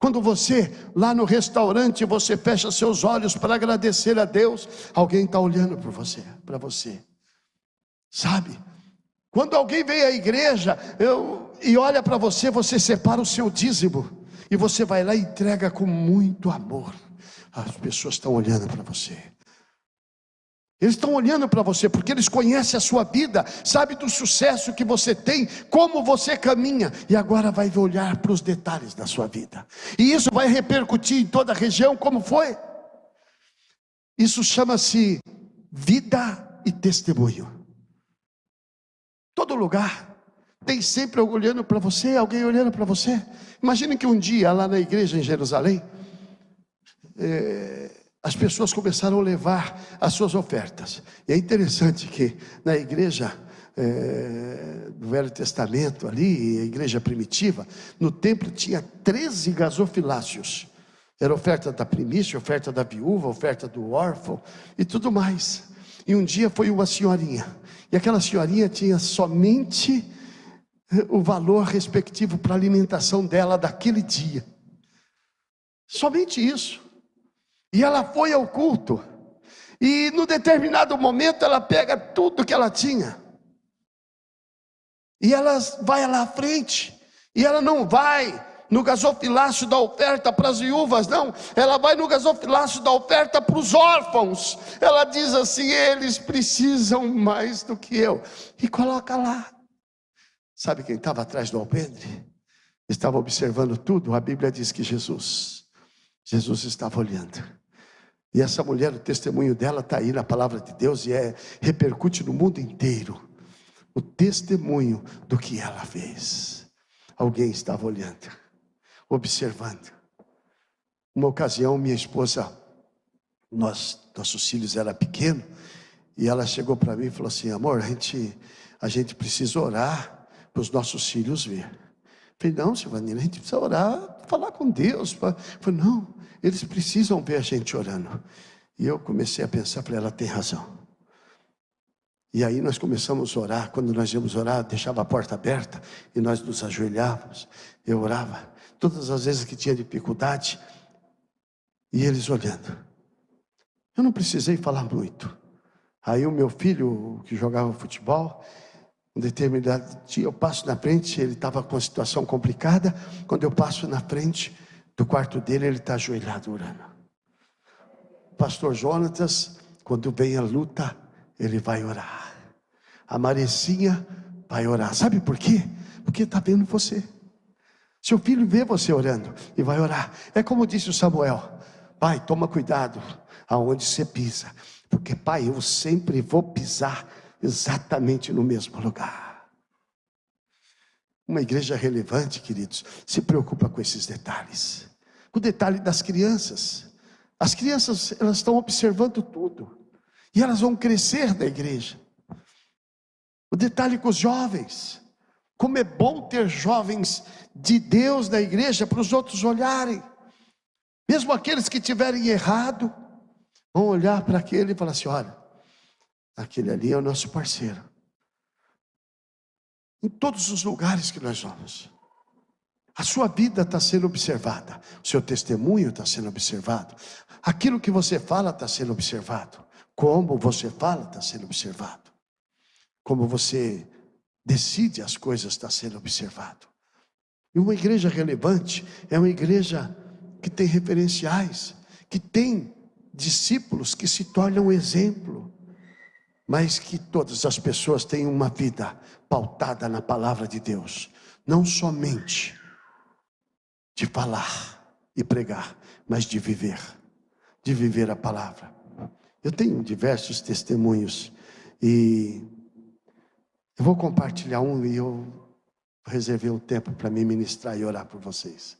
Quando você, lá no restaurante, você fecha seus olhos para agradecer a Deus, alguém está olhando para você, sabe? Quando alguém vem à igreja e olha para você, você separa o seu dízimo, e você vai lá e entrega com muito amor. As pessoas estão olhando para você. Eles estão olhando para você porque eles conhecem a sua vida, sabe do sucesso que você tem, como você caminha, e agora vai olhar para os detalhes da sua vida, e isso vai repercutir em toda a região. Como foi? Isso chama-se vida e testemunho. Todo lugar tem sempre alguém olhando para você, alguém olhando para você. Imagine que um dia lá na igreja em Jerusalém, as pessoas começaram a levar as suas ofertas. E é interessante que na igreja do Velho Testamento ali, a igreja primitiva, no templo tinha 13 gasofiláceos. Era oferta da primícia, oferta da viúva, oferta do órfão e tudo mais. E um dia foi uma senhorinha, e aquela senhorinha tinha somente o valor respectivo para a alimentação dela daquele dia, somente isso. E ela foi ao culto, e no determinado momento ela pega tudo que ela tinha, e ela vai lá à frente, e ela não vai no gasofilácio da oferta para as viúvas, não, ela vai no gasofilácio da oferta para os órfãos. Ela diz assim: eles precisam mais do que eu, e coloca lá. Sabe quem estava atrás do alpendre? Estava observando tudo. A Bíblia diz que Jesus estava olhando. E essa mulher, o testemunho dela está aí na palavra de Deus, e repercute no mundo inteiro o testemunho do que ela fez. Alguém estava olhando, observando. Uma ocasião, minha esposa, nossos filhos eram pequenos, e ela chegou para mim e falou assim: amor, a gente precisa orar para os nossos filhos ver. Eu falei: não, Silvanina, a gente precisa orar, falar com Deus. Eu falei: não, eles precisam ver a gente orando. E eu comecei a pensar, falei: ela tem razão. E aí nós começamos a orar. Quando nós íamos orar, deixava a porta aberta e nós nos ajoelhávamos. Eu orava todas as vezes que tinha dificuldade, e eles olhando. Eu não precisei falar muito. Aí o meu filho, que jogava futebol, um determinado dia eu passo na frente, ele estava com uma situação complicada. Quando eu passo na frente do quarto dele, ele está ajoelhado orando. O pastor Jonatas, quando vem a luta, ele vai orar. A Marecinha vai orar. Sabe por quê? Porque está vendo você. Seu filho vê você orando e vai orar. É como disse o Samuel: pai, toma cuidado aonde você pisa, porque pai, eu sempre vou pisar exatamente no mesmo lugar. Uma igreja relevante, queridos, se preocupa com esses detalhes. O detalhe das crianças. As crianças, elas estão observando tudo, e elas vão crescer na igreja. O detalhe com os jovens. Como é bom ter jovens de Deus na igreja para os outros olharem. Mesmo aqueles que tiverem errado, vão olhar para aquele e falar assim: olha, aquele ali é o nosso parceiro. Em todos os lugares que nós vamos, a sua vida está sendo observada, o seu testemunho está sendo observado, aquilo que você fala está sendo observado, como você fala está sendo observado, como você decide as coisas está sendo observado. E uma igreja relevante é uma igreja que tem referenciais, que tem discípulos que se tornam exemplo, mas que todas as pessoas têm uma vida pautada na palavra de Deus, não somente de falar e pregar, mas de viver a palavra. Eu tenho diversos testemunhos e eu vou compartilhar um e eu reservei um tempo para me ministrar e orar por vocês.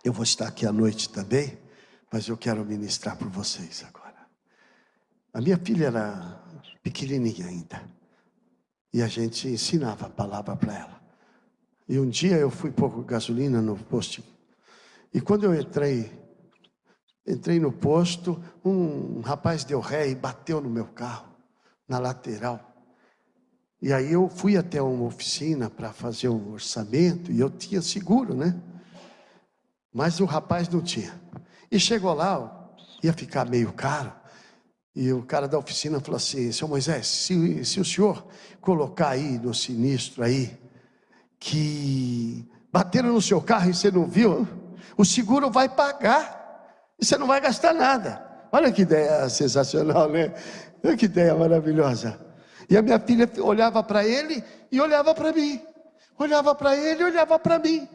Eu vou estar aqui à noite também, mas eu quero ministrar por vocês agora. A minha filha era pequenininha ainda e a gente ensinava a palavra para ela. E um dia eu fui pôr gasolina no posto e quando eu entrei no posto, um rapaz deu ré e bateu no meu carro, na lateral. E aí eu fui até uma oficina para fazer um orçamento, e eu tinha seguro, né? Mas o rapaz não tinha. E chegou lá, ia ficar meio caro, e o cara da oficina falou assim: seu Moisés, se o senhor colocar aí no sinistro aí, que bateram no seu carro e você não viu, o seguro vai pagar. E você não vai gastar nada. Olha que ideia sensacional, né? Olha que ideia maravilhosa. E a minha filha olhava para ele e olhava para mim. Olhava para ele e olhava para mim.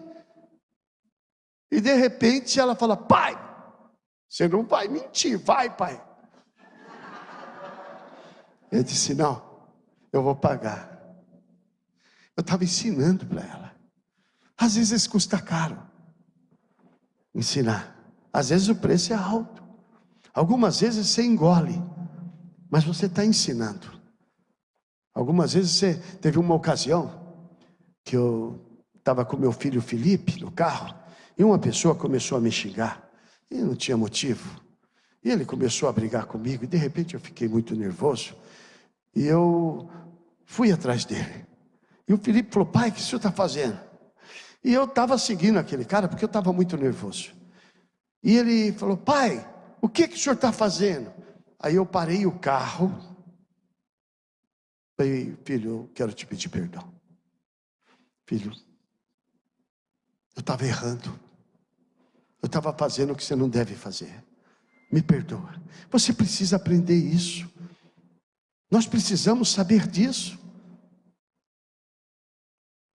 E de repente ela fala: pai, você não vai mentir, vai, pai. Eu disse: não, eu vou pagar. Eu estava ensinando para ela. Às vezes custa caro ensinar. Às vezes o preço é alto. Algumas vezes você engole, mas você está ensinando. Algumas vezes você teve uma ocasião que eu estava com meu filho Felipe no carro e uma pessoa começou a me xingar e não tinha motivo. E ele começou a brigar comigo e de repente eu fiquei muito nervoso e eu fui atrás dele. E o Felipe falou: pai, o que o senhor está fazendo? E eu estava seguindo aquele cara porque eu estava muito nervoso. E ele falou: pai, o que o senhor está fazendo? Aí eu parei o carro. Falei: filho, eu quero te pedir perdão. Filho, eu estava errando. Eu estava fazendo o que você não deve fazer. Me perdoa. Você precisa aprender isso. Nós precisamos saber disso.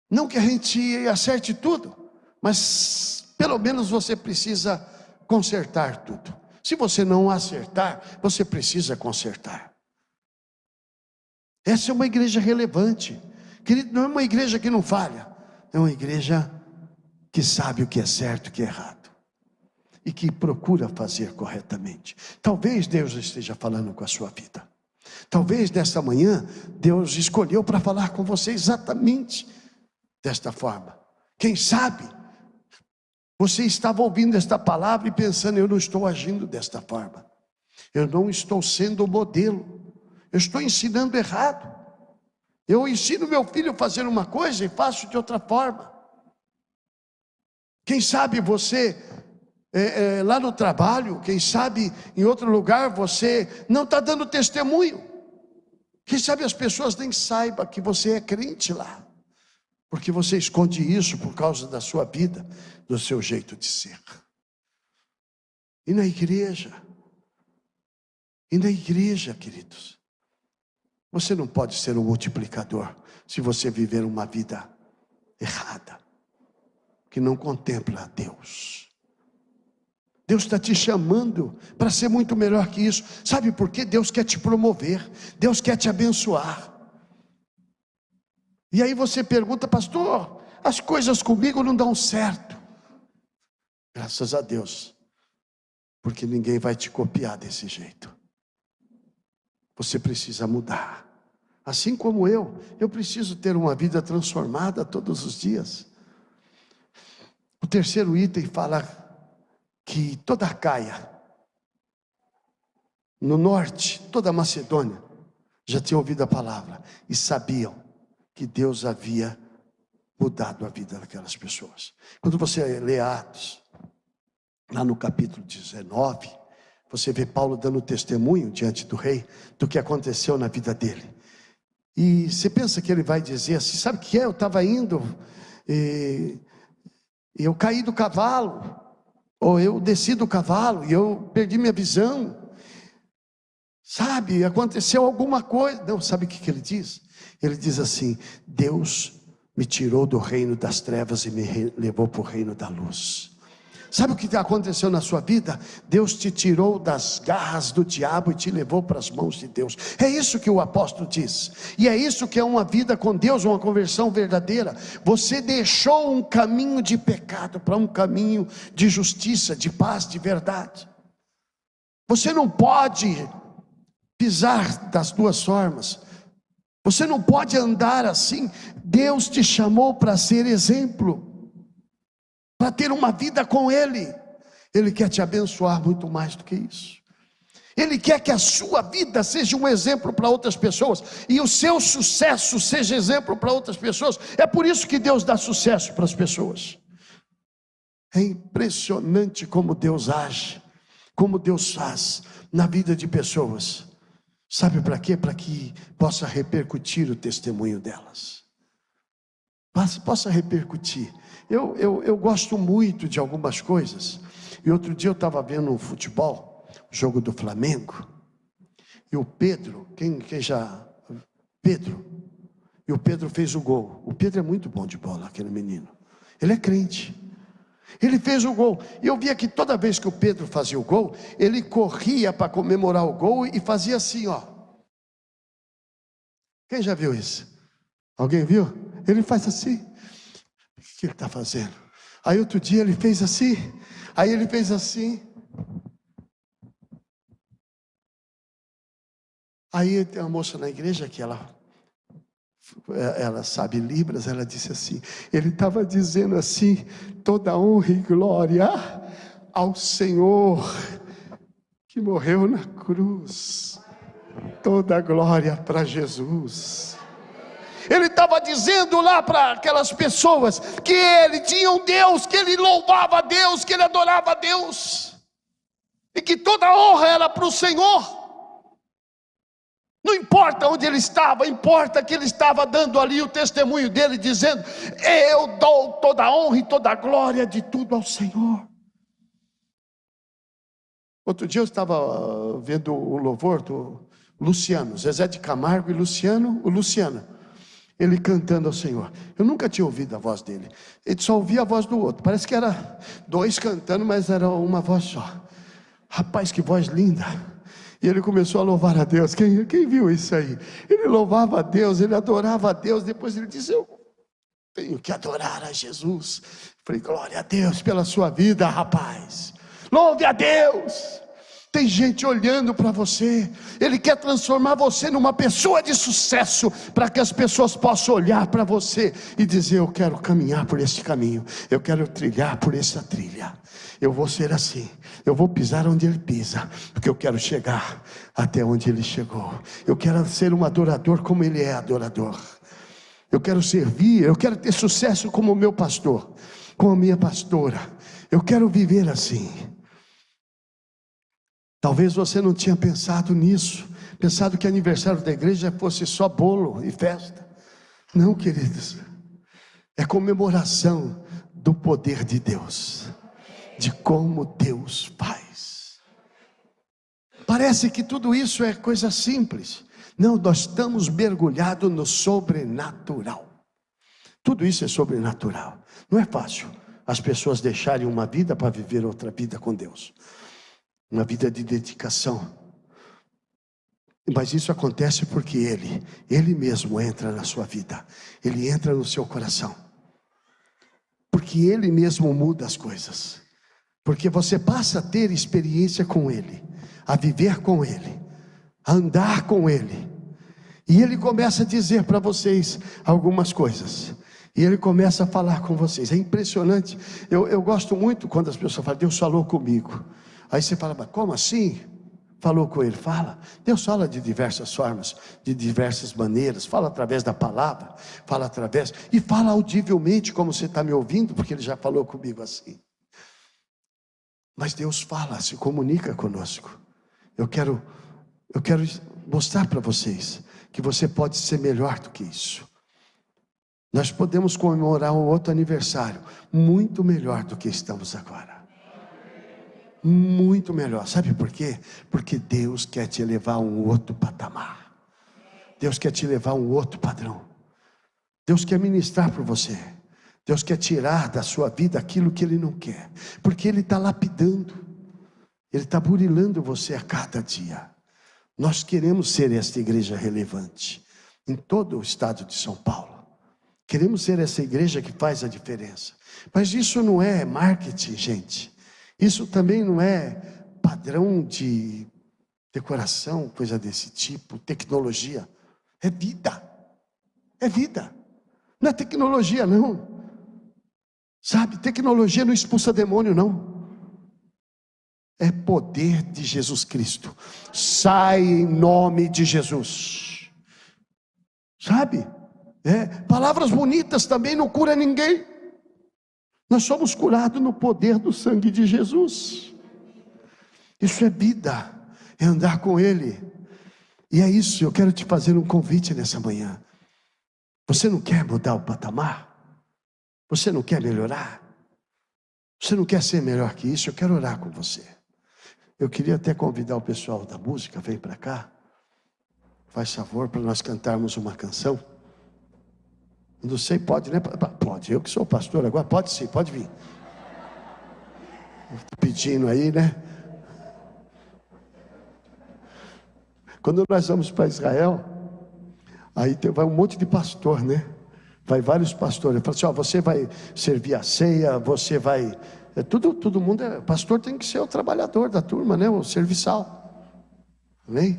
Não que a gente acerte tudo, mas pelo menos você precisa consertar tudo. Se você não acertar, você precisa consertar. Essa é uma igreja relevante. Querido, não é uma igreja que não falha. É uma igreja que sabe o que é certo e o que é errado. E que procura fazer corretamente. Talvez Deus esteja falando com a sua vida. Talvez nesta manhã, Deus escolheu para falar com você exatamente desta forma. Quem sabe você estava ouvindo esta palavra e pensando: eu não estou agindo desta forma, eu não estou sendo o modelo, eu estou ensinando errado. Eu ensino meu filho a fazer uma coisa e faço de outra forma. Quem sabe você lá no trabalho, quem sabe em outro lugar você não está dando testemunho. Quem sabe as pessoas nem saibam que você é crente lá, porque você esconde isso por causa da sua vida, do seu jeito de ser. E na igreja, queridos, você não pode ser um multiplicador se você viver uma vida errada, que não contempla a Deus. Deus está te chamando para ser muito melhor que isso. Sabe por quê? Deus quer te promover, Deus quer te abençoar. E aí você pergunta: pastor, as coisas comigo não dão certo. Graças a Deus, porque ninguém vai te copiar desse jeito. Você precisa mudar. Assim como eu preciso ter uma vida transformada todos os dias. O terceiro item fala que toda a Caia, no norte, toda a Macedônia, já tinha ouvido a palavra e sabiam que Deus havia mudado a vida daquelas pessoas. Quando você lê Atos, lá no capítulo 19, você vê Paulo dando testemunho diante do rei do que aconteceu na vida dele. E você pensa que ele vai dizer assim: sabe o que é? Eu estava indo e eu caí do cavalo, ou eu desci do cavalo e eu perdi minha visão. Sabe, aconteceu alguma coisa. Não, sabe o que ele diz? Ele diz assim: Deus me tirou do reino das trevas e me levou para o reino da luz. Sabe o que aconteceu na sua vida? Deus te tirou das garras do diabo e te levou para as mãos de Deus. É isso que o apóstolo diz. E é isso que é uma vida com Deus, uma conversão verdadeira. Você deixou um caminho de pecado para um caminho de justiça, de paz, de verdade. Você não pode pisar das duas formas. Você não pode andar assim. Deus te chamou para ser exemplo, para ter uma vida com Ele. Ele quer te abençoar muito mais do que isso. Ele quer que a sua vida seja um exemplo para outras pessoas, e o seu sucesso seja exemplo para outras pessoas. É por isso que Deus dá sucesso para as pessoas. É impressionante como Deus age, como Deus faz na vida de pessoas. Sabe para quê? Para que possa repercutir o testemunho delas. Possa repercutir. Eu gosto muito de algumas coisas. E outro dia eu estava vendo um futebol, o jogo do Flamengo. E o Pedro, quem já... Pedro. E o Pedro fez o gol. O Pedro é muito bom de bola, aquele menino. Ele é crente. Ele fez o gol. E eu via que toda vez que o Pedro fazia o gol, ele corria para comemorar o gol e fazia assim, ó. Quem já viu isso? Alguém viu? Ele faz assim. O que ele está fazendo? Aí outro dia ele fez assim. Aí ele fez assim. Aí tem uma moça na igreja que ela sabe Libras, ela disse assim, ele estava dizendo assim, toda honra e glória ao Senhor que morreu na cruz, toda glória para Jesus. Ele estava dizendo lá para aquelas pessoas que ele tinha um Deus, que ele louvava a Deus, que ele adorava a Deus, e que toda honra era para o Senhor. Não importa onde ele estava, importa que ele estava dando ali o testemunho dele, dizendo, eu dou toda a honra e toda a glória de tudo ao Senhor. Outro dia eu estava vendo o louvor do Luciano, Zezé de Camargo e o Luciano, ele cantando ao Senhor. Eu nunca tinha ouvido a voz dele, ele só ouvia a voz do outro, parece que era dois cantando, mas era uma voz só. Rapaz, que voz linda. E ele começou a louvar a Deus. Quem viu isso aí? Ele louvava a Deus, ele adorava a Deus. Depois ele disse, eu tenho que adorar a Jesus. Falei, glória a Deus pela sua vida, rapaz. Louve a Deus. Tem gente olhando para você. Ele quer transformar você numa pessoa de sucesso, para que as pessoas possam olhar para você e dizer, eu quero caminhar por esse caminho, eu quero trilhar por essa trilha. Eu vou ser assim, eu vou pisar onde ele pisa, porque eu quero chegar até onde ele chegou. Eu quero ser um adorador como ele é adorador. Eu quero servir, eu quero ter sucesso como o meu pastor, como a minha pastora. Eu quero viver assim. Talvez você não tinha pensado nisso, pensado que aniversário da igreja fosse só bolo e festa. Não, queridos, é comemoração do poder de Deus, de como Deus faz. Parece que tudo isso é coisa simples. Não, nós estamos mergulhados no sobrenatural. Tudo isso é sobrenatural. Não é fácil as pessoas deixarem uma vida para viver outra vida com Deus, uma vida de dedicação. Mas isso acontece porque Ele mesmo entra na sua vida, Ele entra no seu coração, porque Ele mesmo muda as coisas, porque você passa a ter experiência com Ele, a viver com Ele, a andar com Ele, e Ele começa a dizer para vocês algumas coisas, e Ele começa a falar com vocês. É impressionante. Eu gosto muito quando as pessoas falam, Deus falou comigo. Aí você fala, mas como assim? Falou com ele? Fala. Deus fala de diversas formas, de diversas maneiras. Fala através da palavra, fala através, e fala audivelmente, como você está me ouvindo, porque Ele já falou comigo assim. Mas Deus fala, se comunica conosco. Eu quero mostrar para vocês que você pode ser melhor do que isso. Nós podemos comemorar um outro aniversário muito melhor do que estamos agora. Muito melhor. Sabe por quê? Porque Deus quer te levar a um outro patamar. Deus quer te levar a um outro padrão. Deus quer ministrar para você. Deus quer tirar da sua vida aquilo que Ele não quer, porque Ele está lapidando, Ele está burilando você a cada dia. Nós queremos ser esta igreja relevante em todo o estado de São Paulo. Queremos ser essa igreja que faz a diferença. Mas isso não é marketing, gente. Isso também não é padrão de decoração, coisa desse tipo, tecnologia. É vida. É vida. Não é tecnologia, não. Sabe, tecnologia não expulsa demônio, não. É poder de Jesus Cristo. Sai em nome de Jesus. Sabe? Palavras bonitas também não cura ninguém. Nós somos curados no poder do sangue de Jesus. Isso é vida, é andar com Ele. E é isso, eu quero te fazer um convite nessa manhã. Você não quer mudar o patamar? Você não quer melhorar? Você não quer ser melhor que isso? Eu quero orar com você. Eu queria até convidar o pessoal da música, vem para cá. Faz favor para nós cantarmos uma canção. Não sei, pode, né? Pode, eu que sou pastor agora, pode sim, pode vir. Estou pedindo aí, né? Quando nós vamos para Israel, aí vai um monte de pastor, né? Vai vários pastores. Fala assim, você vai servir a ceia, você vai... todo mundo pastor tem que ser o trabalhador da turma, né? O serviçal. Amém?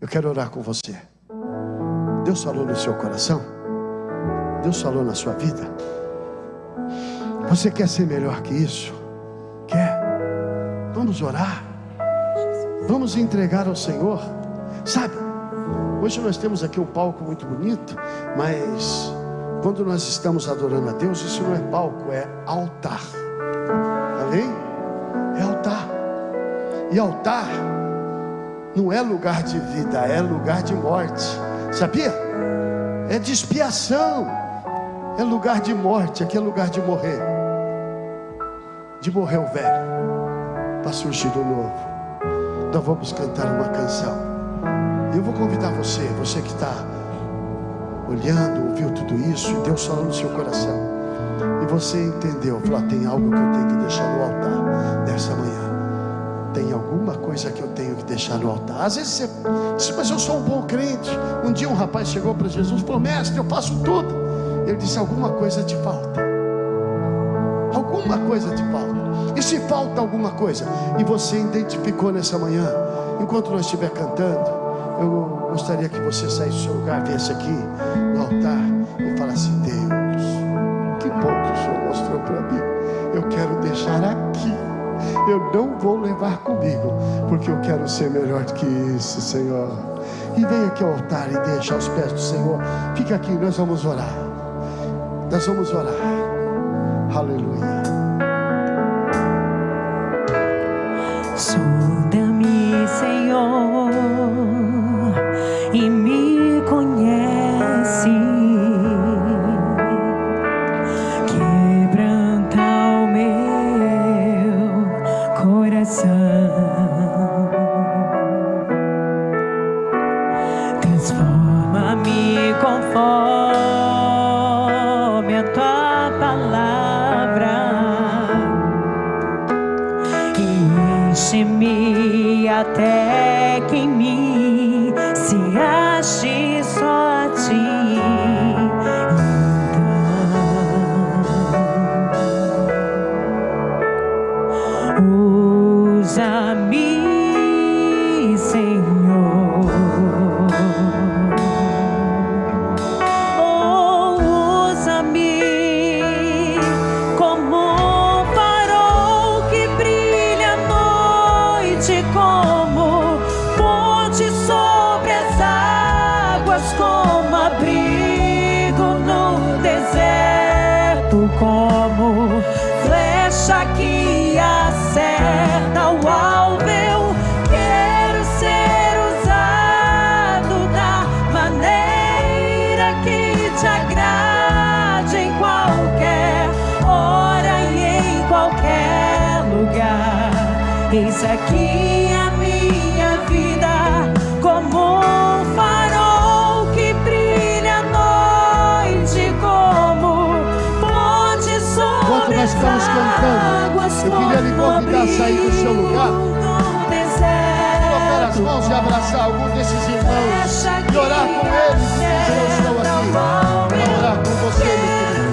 Eu quero orar com você. Deus falou no seu coração? Deus falou na sua vida? Você quer ser melhor que isso? Quer? Vamos orar. Vamos entregar ao Senhor. Sabe, hoje nós temos aqui um palco muito bonito, mas quando nós estamos adorando a Deus, isso não é palco, é altar. Amém? É altar. E altar não é lugar de vida, é lugar de morte. Sabia? É de expiação. É lugar de morte, aqui é lugar de morrer. De morrer o velho, para surgir o novo. Então vamos cantar uma canção. Eu vou convidar você que está olhando, ouviu tudo isso, e Deus falou no seu coração, e você entendeu, falou, tem algo que eu tenho que deixar no altar nessa manhã. Tem alguma coisa que eu tenho que deixar no altar. Às vezes você diz, mas eu sou um bom crente. Um dia um rapaz chegou para Jesus e falou, mestre, eu faço tudo. Ele disse, alguma coisa te falta. Alguma coisa te falta. E se falta alguma coisa, e você identificou nessa manhã, enquanto nós estiver cantando, eu gostaria que você saísse do seu lugar, viesse aqui no altar e falasse, Deus, que bom que o Senhor mostrou para mim. Eu quero deixar aqui. Eu não vou levar comigo, porque eu quero ser melhor do que isso, Senhor. E vem aqui ao altar e deixa aos pés do Senhor. Fica aqui, nós vamos orar. Nós vamos orar. Aleluia. Sonda-me, Senhor, e me conhece. Quebranta o meu coração. Transforma-me conforme a tua palavra. Enche-me até que em mim se ache só a ti. Então, usa-me, Senhor. Oh, usa-me como um farol que brilha à noite, como ponte sobre as águas, como abrigo no deserto, como flecha que acerta o alvo. Eu quero ser usado da maneira que te agrade, em qualquer hora e em qualquer lugar. Eis aqui a minha vida, como um farol que brilha à noite, como estamos cantando. Eu queria lhe convidar a sair do seu lugar, colocar as mãos e abraçar algum desses irmãos e orar com eles. Eu estou aqui para orar com você, meu querido.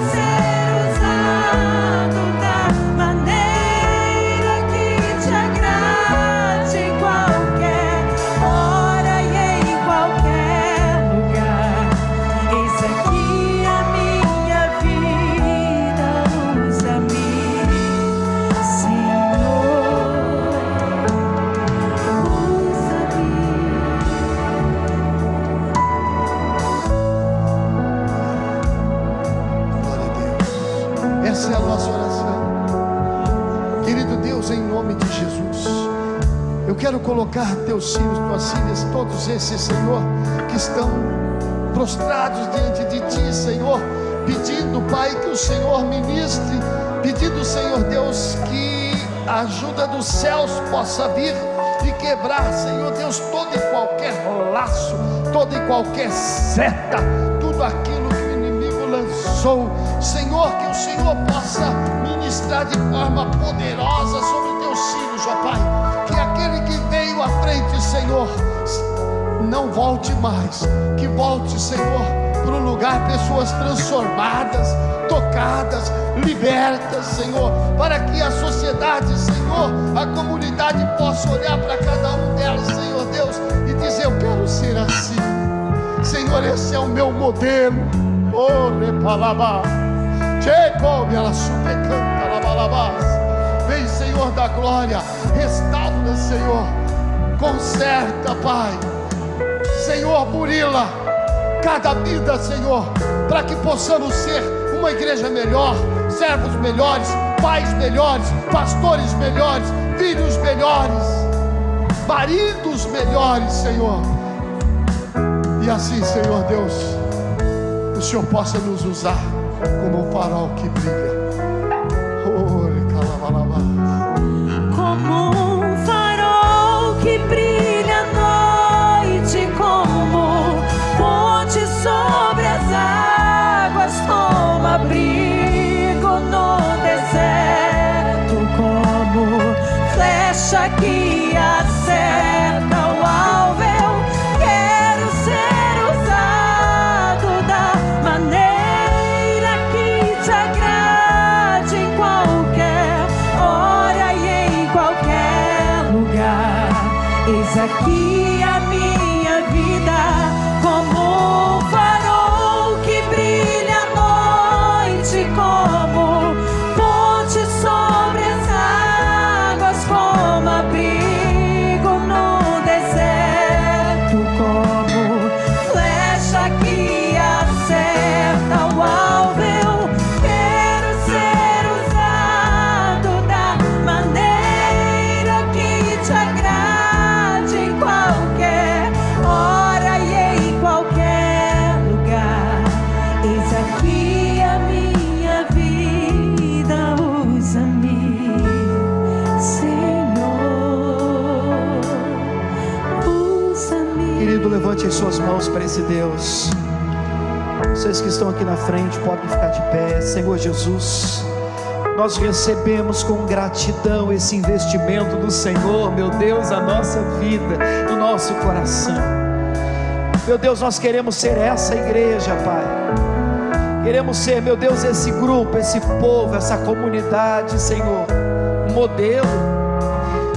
Essa é a nossa oração. Querido Deus, em nome de Jesus, eu quero colocar teus filhos, tuas filhas, todos esses, Senhor, que estão prostrados diante de ti, Senhor, pedindo, Pai, que o Senhor ministre, pedindo, Senhor Deus, que a ajuda dos céus possa vir e quebrar, Senhor Deus, todo e qualquer laço, toda e qualquer seta, tudo aquilo que o inimigo lançou, Senhor, que o Senhor possa ministrar de forma poderosa sobre teus filhos, ó Pai, que aquele que veio à frente, Senhor, não volte mais, que volte, Senhor, para o lugar, pessoas transformadas, tocadas, libertas, Senhor, para que a sociedade, Senhor, a comunidade possa olhar para cada um delas, Senhor Deus, e dizer: eu quero ser assim, Senhor, esse é o meu modelo. Oh, repalabá, checobe ela supecanta, labalabás. Vem, Senhor da glória, restaura, Senhor, conserta, Pai, Senhor, burila cada vida, Senhor, para que possamos ser uma igreja melhor, servos melhores, pais melhores, pastores melhores, filhos melhores, maridos melhores, Senhor. E assim, Senhor Deus, o Senhor possa nos usar como um farol que brilha. Como um farol que brilha à noite, como ponte sobre as águas, toma abrigo no deserto, como flecha que acerta o alvo. Eu quero ser usado da maneira que te agrade, em qualquer hora e em qualquer lugar. Eis aqui a minha vida, como um farol que brilha à noite, como ponte sobre as águas, como abrigo no deserto, como flecha que acerta o alvo. Eu quero ser usado da maneira que te agrade, em qualquer hora e em qualquer lugar. Eis aqui a minha vida, usa-me, Senhor, usa-me. Querido, levante as suas mãos para esse Deus. Vocês que estão aqui na frente podem ficar de pé. Senhor Jesus, nós recebemos com gratidão esse investimento do Senhor, meu Deus, a nossa vida, no nosso coração. Meu Deus, nós queremos ser essa igreja, Pai. Queremos ser, meu Deus, esse grupo, esse povo, essa comunidade, Senhor, um modelo,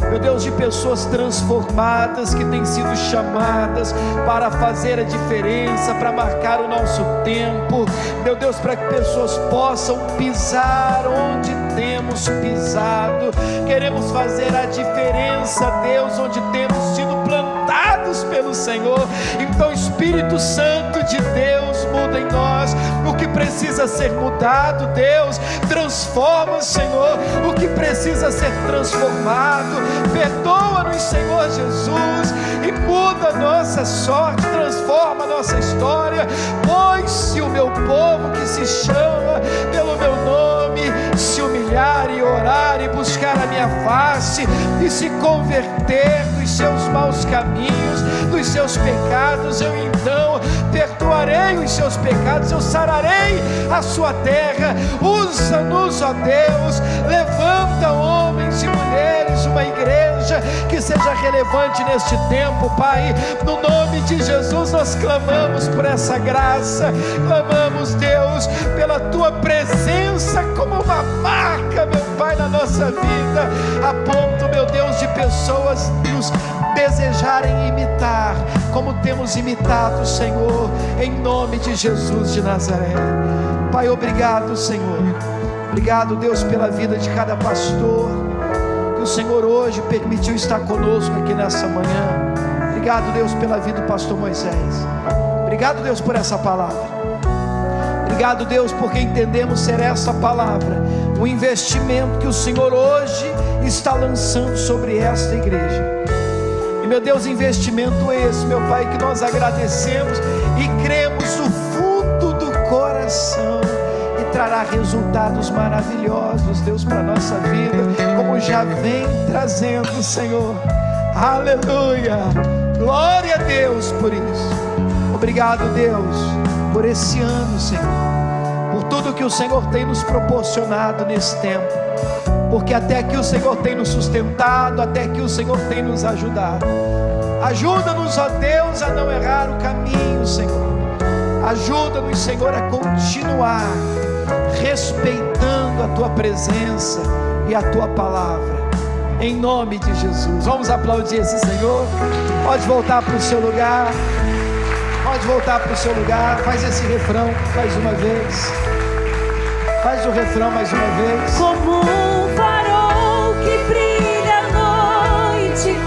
meu Deus, de pessoas transformadas que têm sido chamadas para fazer a diferença, para marcar o nosso tempo, meu Deus, para que pessoas possam pisar onde temos pisado. Queremos fazer a diferença, Deus, onde temos sido plantados pelo Senhor. Então, Espírito Santo de Deus, muda em nós o que precisa ser mudado. Deus, transforma, Senhor, o que precisa ser transformado. Perdoa-nos, Senhor Jesus, e muda a nossa sorte, transforma a nossa história. Pois se o meu povo, que se chama pelo meu nome, se humilhar e orar e buscar a minha face e se converter dos seus maus caminhos, dos seus pecados, eu então perdoarei os seus pecados, eu sararei a sua terra. Usa-nos, ó Deus, levanta homens e mulheres, uma igreja que seja relevante neste tempo, Pai. No nome de Jesus nós clamamos por essa graça, clamamos, Deus, pela tua presença como uma marca, meu Pai, na nossa vida, a ponto, meu Deus, de pessoas nos desejarem imitar, como temos imitado o Senhor, em nome de Jesus de Nazaré. Pai, obrigado, Senhor. Obrigado, Deus, pela vida de cada pastor, que o Senhor hoje permitiu estar conosco aqui nessa manhã. Obrigado, Deus, pela vida do pastor Moisés. Obrigado, Deus, por essa palavra. Obrigado, Deus, porque entendemos ser essa palavra um investimento que o Senhor hoje está lançando sobre esta igreja. E, meu Deus, investimento esse, meu Pai, que nós agradecemos e cremos do fundo do coração, e trará resultados maravilhosos, Deus, para a nossa vida, como já vem trazendo, Senhor. Aleluia, glória a Deus por isso. Obrigado, Deus, por esse ano, Senhor, por tudo que o Senhor tem nos proporcionado nesse tempo, porque até aqui o Senhor tem nos sustentado, até aqui o Senhor tem nos ajudado. Ajuda-nos, ó Deus, a não errar o caminho, Senhor. Ajuda-nos, Senhor, a continuar respeitando a tua presença e a tua palavra, em nome de Jesus. Vamos aplaudir esse Senhor. Pode voltar para o seu lugar. Pode voltar para o seu lugar. Faz esse refrão mais uma vez. Faz o refrão mais uma vez. Como um farol que brilha à noite,